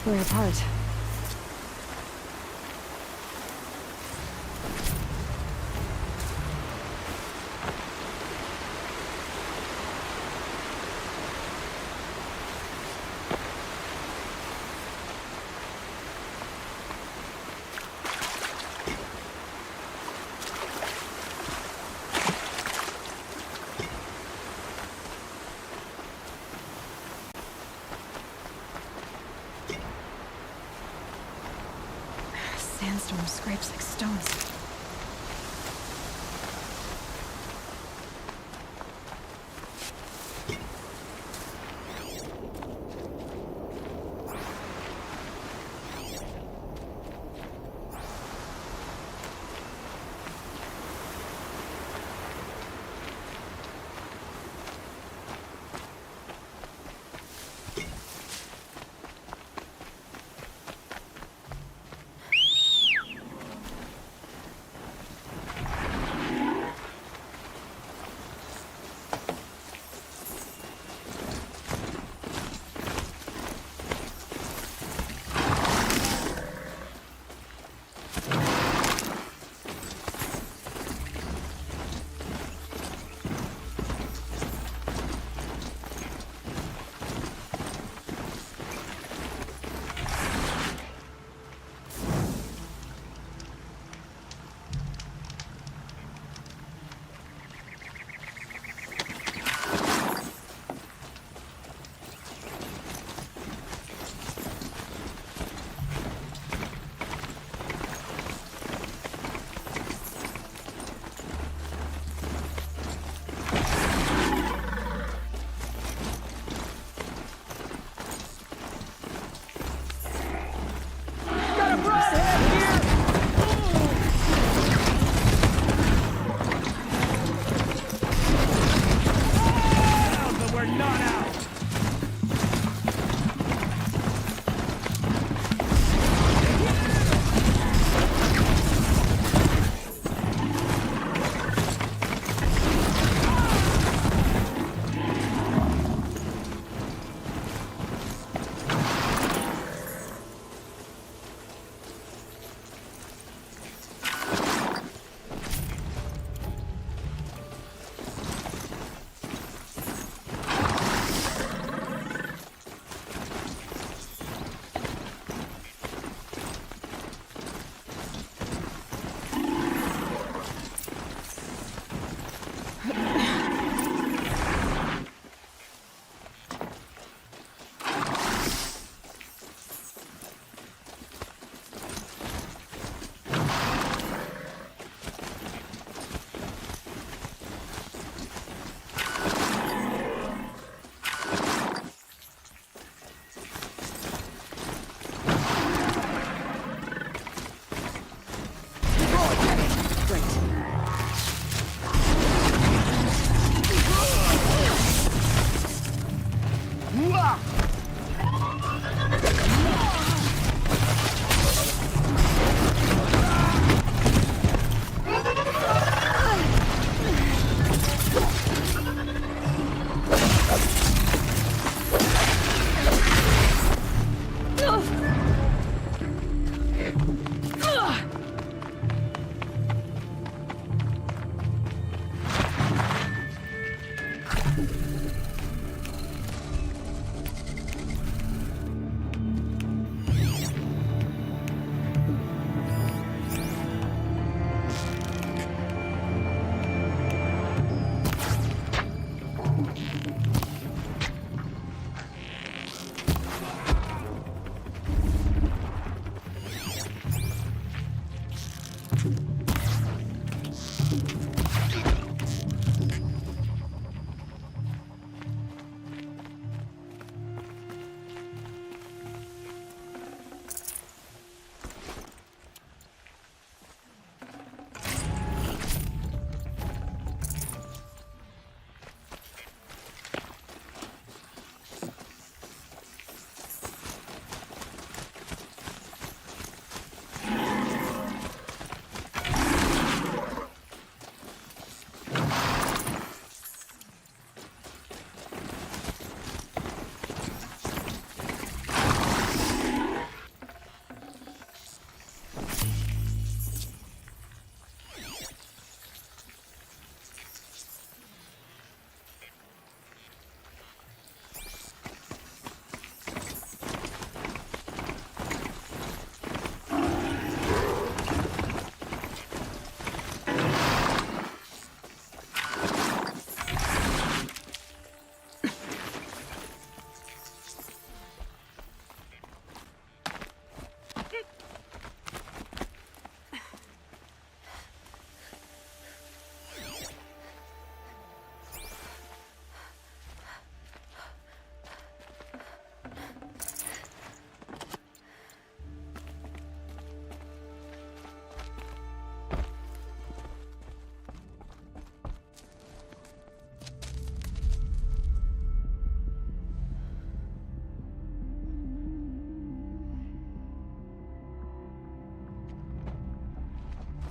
We're apart. Sandstorm scrapes like stones.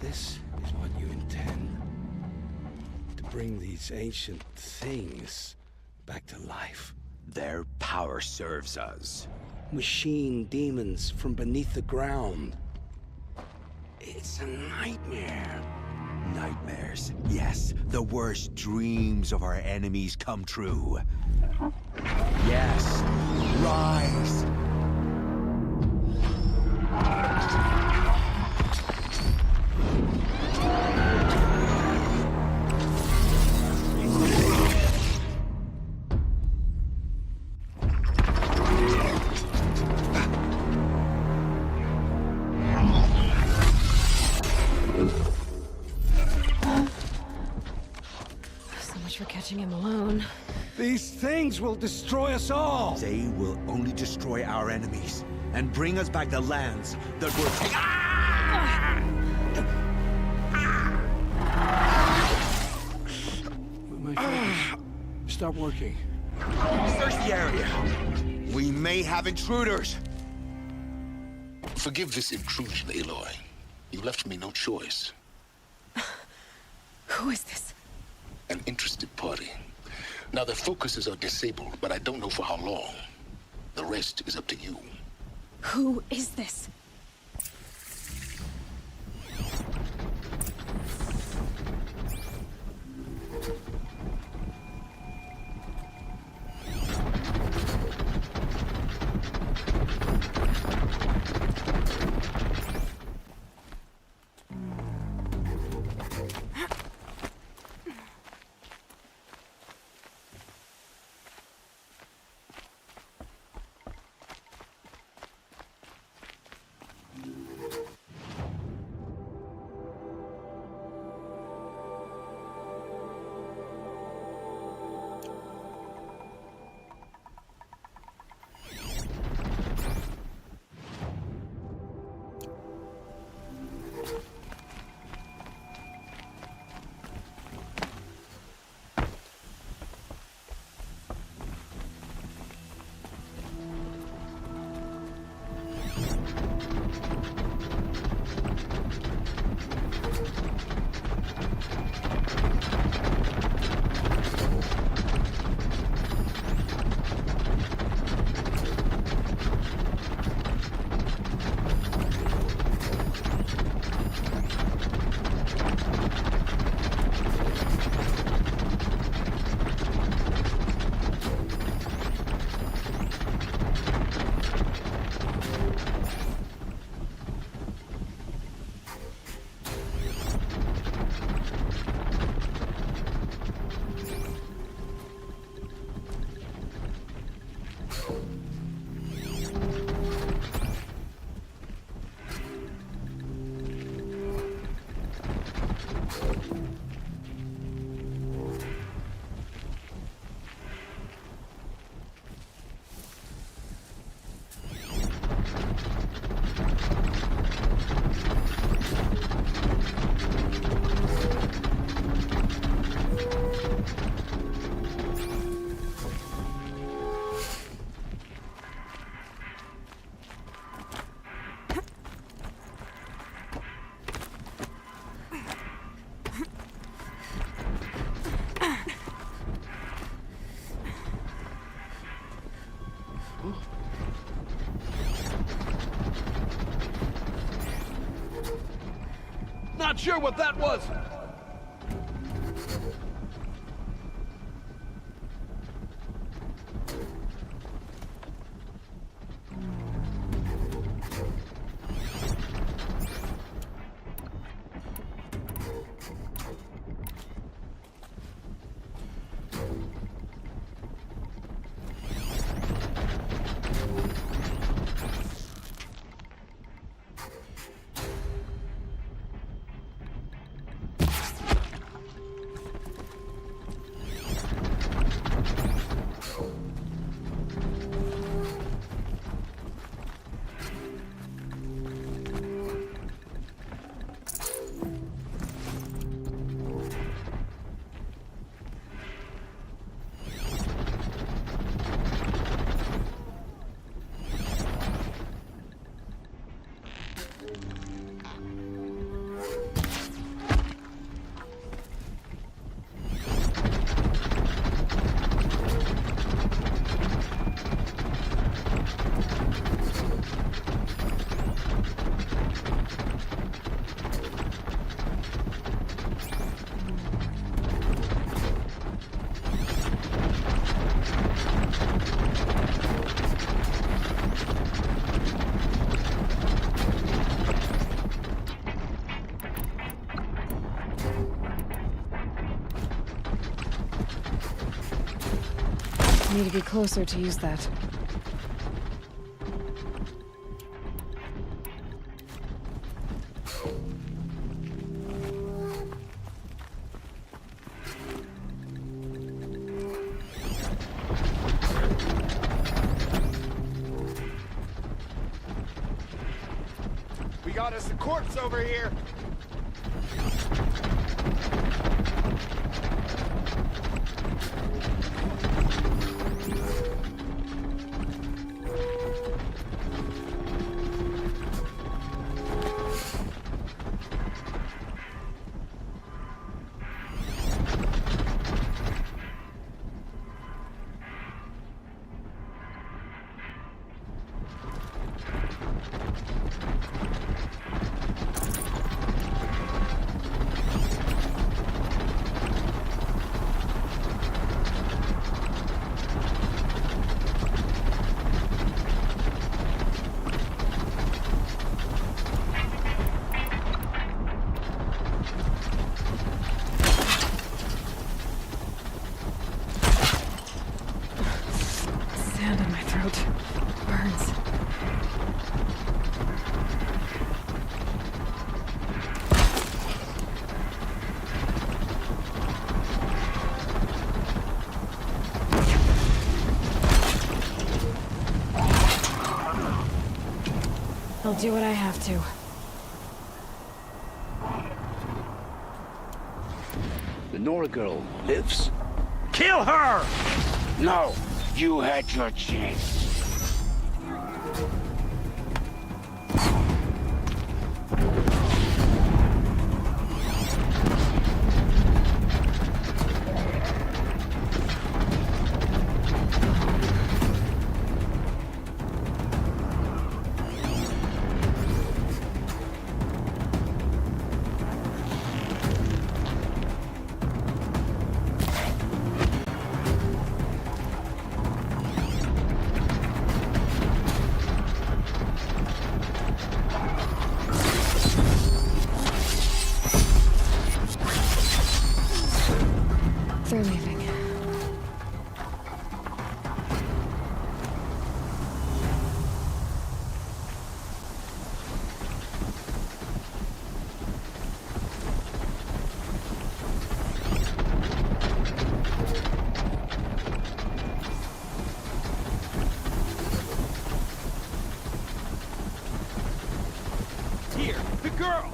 this is what you intend. To bring these ancient things back to life. Their power serves us. Machine demons from beneath the ground. It's a nightmare. Nightmares. Yes, the worst dreams of our enemies come true. Yes, rise! For catching him alone. These things will destroy us all! They will only destroy our enemies and bring us back the lands that were... My focus. Stop working. Search the area. We may have intruders. Forgive this intrusion, Aloy. You left me no choice. Who is this? An interested party. Now their focuses are disabled, but I don't know for how long. The rest is up to you. Who is this? Not sure what that was. need to be closer to use that. We got us a corpse over here. Sand in my throat. Burns. I'll do what I have to. The Nora girl lives. Kill her! No, you had your chance. They're leaving. Here, the girl!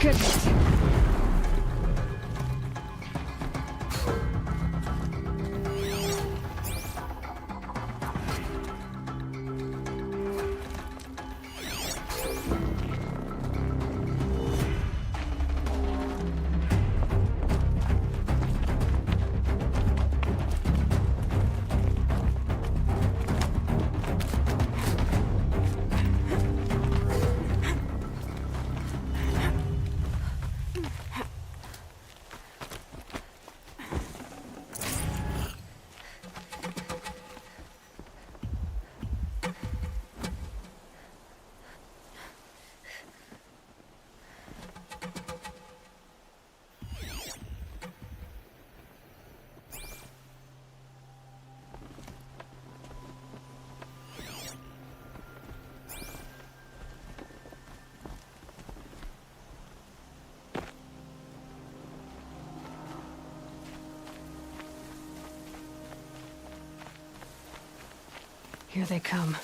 Goodness. Here they come.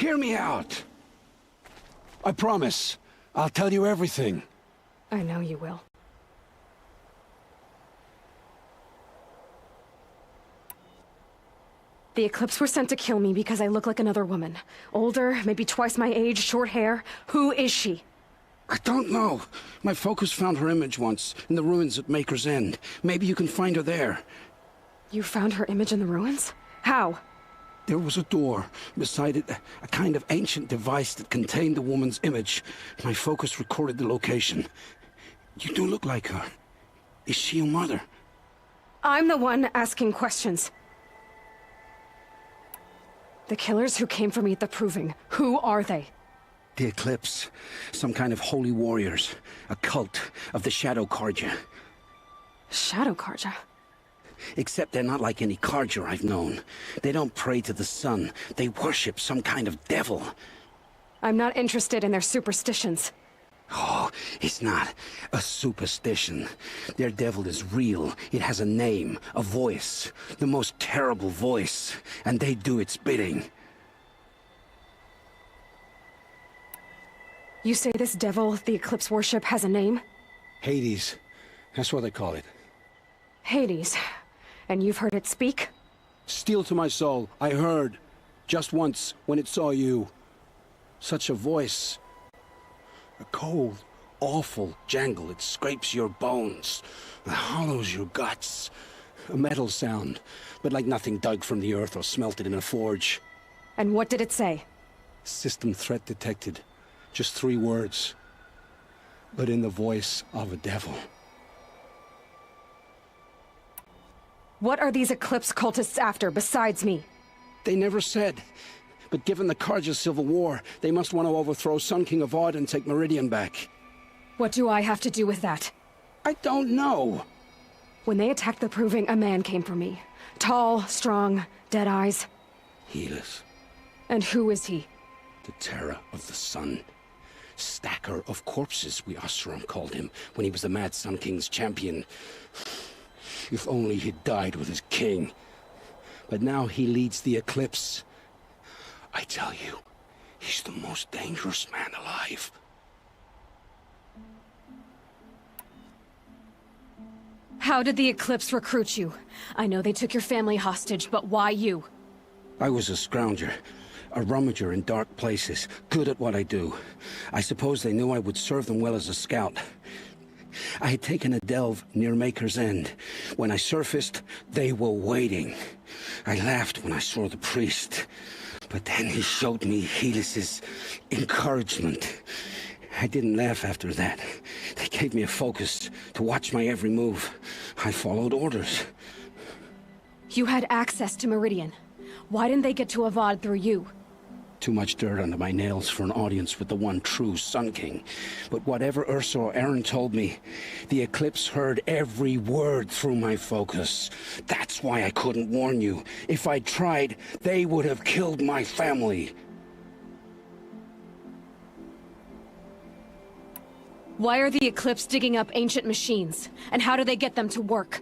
Hear me out. I promise. I'll tell you everything. I know you will. The Eclipse were sent to kill me because I look like another woman. Older, maybe twice my age, short hair. Who is she? I don't know. My focus found her image once, in the ruins at Maker's End. Maybe you can find her there. You found her image in the ruins? How? There was a door. Beside it, a kind of ancient device that contained the woman's image. My focus recorded the location. You do look like her. Is she your mother? I'm the one asking questions. The killers who came for me at the Proving, who are they? The Eclipse. Some kind of holy warriors. A cult of the Shadow Carja. Shadow Carja? Except they're not like any Carja I've known. They don't pray to the sun. They worship some kind of devil. I'm not interested in their superstitions. Oh, it's not a superstition. Their devil is real. It has a name, a voice. The most terrible voice. And they do its bidding. You say this devil the Eclipse worship has a name? Hades. That's what they call it. Hades. And you've heard it speak? Steel to my soul. I heard. Just once, when it saw you. Such a voice. A cold, awful jangle. It scrapes your bones. It hollows your guts. A metal sound, but like nothing dug from the earth or smelted in a forge. And what did it say? System threat detected. Just 3 words. But in the voice of a devil. What are these Eclipse cultists after, besides me? They never said. But given the Carja civil war, they must want to overthrow Sun King of Odd and take Meridian back. What do I have to do with that? I don't know. When they attacked the Proving, a man came for me. Tall, strong, dead eyes. Helis. And who is he? The terror of the sun. Stacker of corpses, we Oseram called him, when he was the Mad Sun King's champion. If only he'd died with his king. But now he leads the Eclipse. I tell you, he's the most dangerous man alive. How did the Eclipse recruit you? I know they took your family hostage, but why you? I was a scrounger. A rummager in dark places, good at what I do. I suppose they knew I would serve them well as a scout. I had taken a delve near Maker's End. When I surfaced, they were waiting. I laughed when I saw the priest. But then he showed me Helis's encouragement. I didn't laugh after that. They gave me a focus to watch my every move. I followed orders. You had access to Meridian. Why didn't they get to Avad through you? Too much dirt under my nails for an audience with the one true Sun King. But whatever Ursa or Eren told me, the Eclipse heard every word through my focus. That's why I couldn't warn you. If I'd tried, they would have killed my family. Why are the Eclipse digging up ancient machines? And how do they get them to work?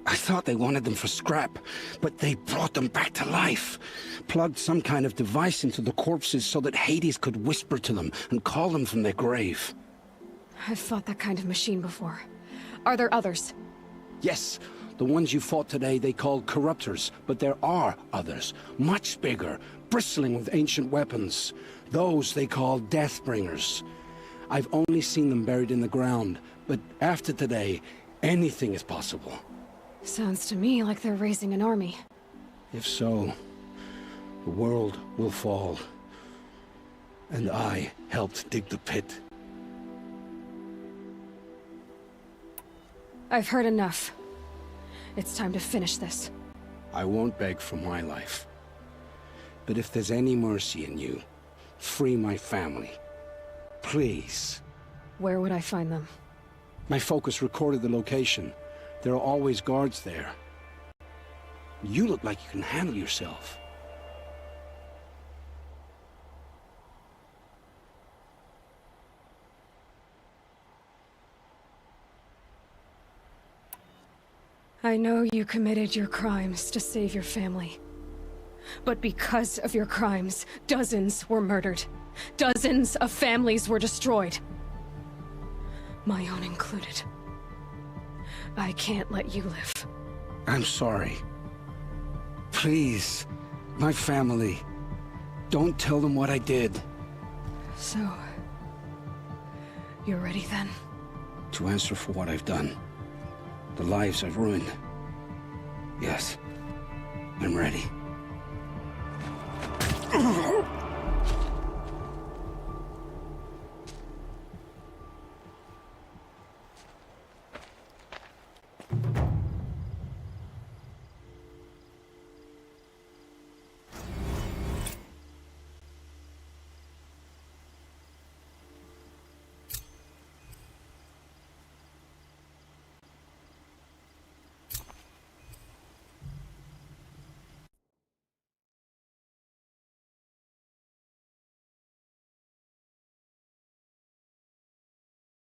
I thought they wanted them for scrap, but they brought them back to life. Plugged some kind of device into the corpses so that Hades could whisper to them and call them from their grave. I've fought that kind of machine before. Are there others? Yes, the ones you fought today they called corruptors, but there are others, much bigger, bristling with ancient weapons. Those they call Deathbringers. I've only seen them buried in the ground, but after today, anything is possible. Sounds to me like they're raising an army. If so, the world will fall. And I helped dig the pit. I've heard enough. It's time to finish this. I won't beg for my life. But if there's any mercy in you, free my family. Please. Where would I find them? My focus recorded the location. There are always guards there. You look like you can handle yourself. I know you committed your crimes to save your family. But because of your crimes, dozens were murdered. Dozens of families were destroyed. My own included. I can't let you live. I'm sorry. Please, my family. Don't tell them what I did. So, you're ready then? To answer for what I've done. The lives I've ruined. Yes, I'm ready.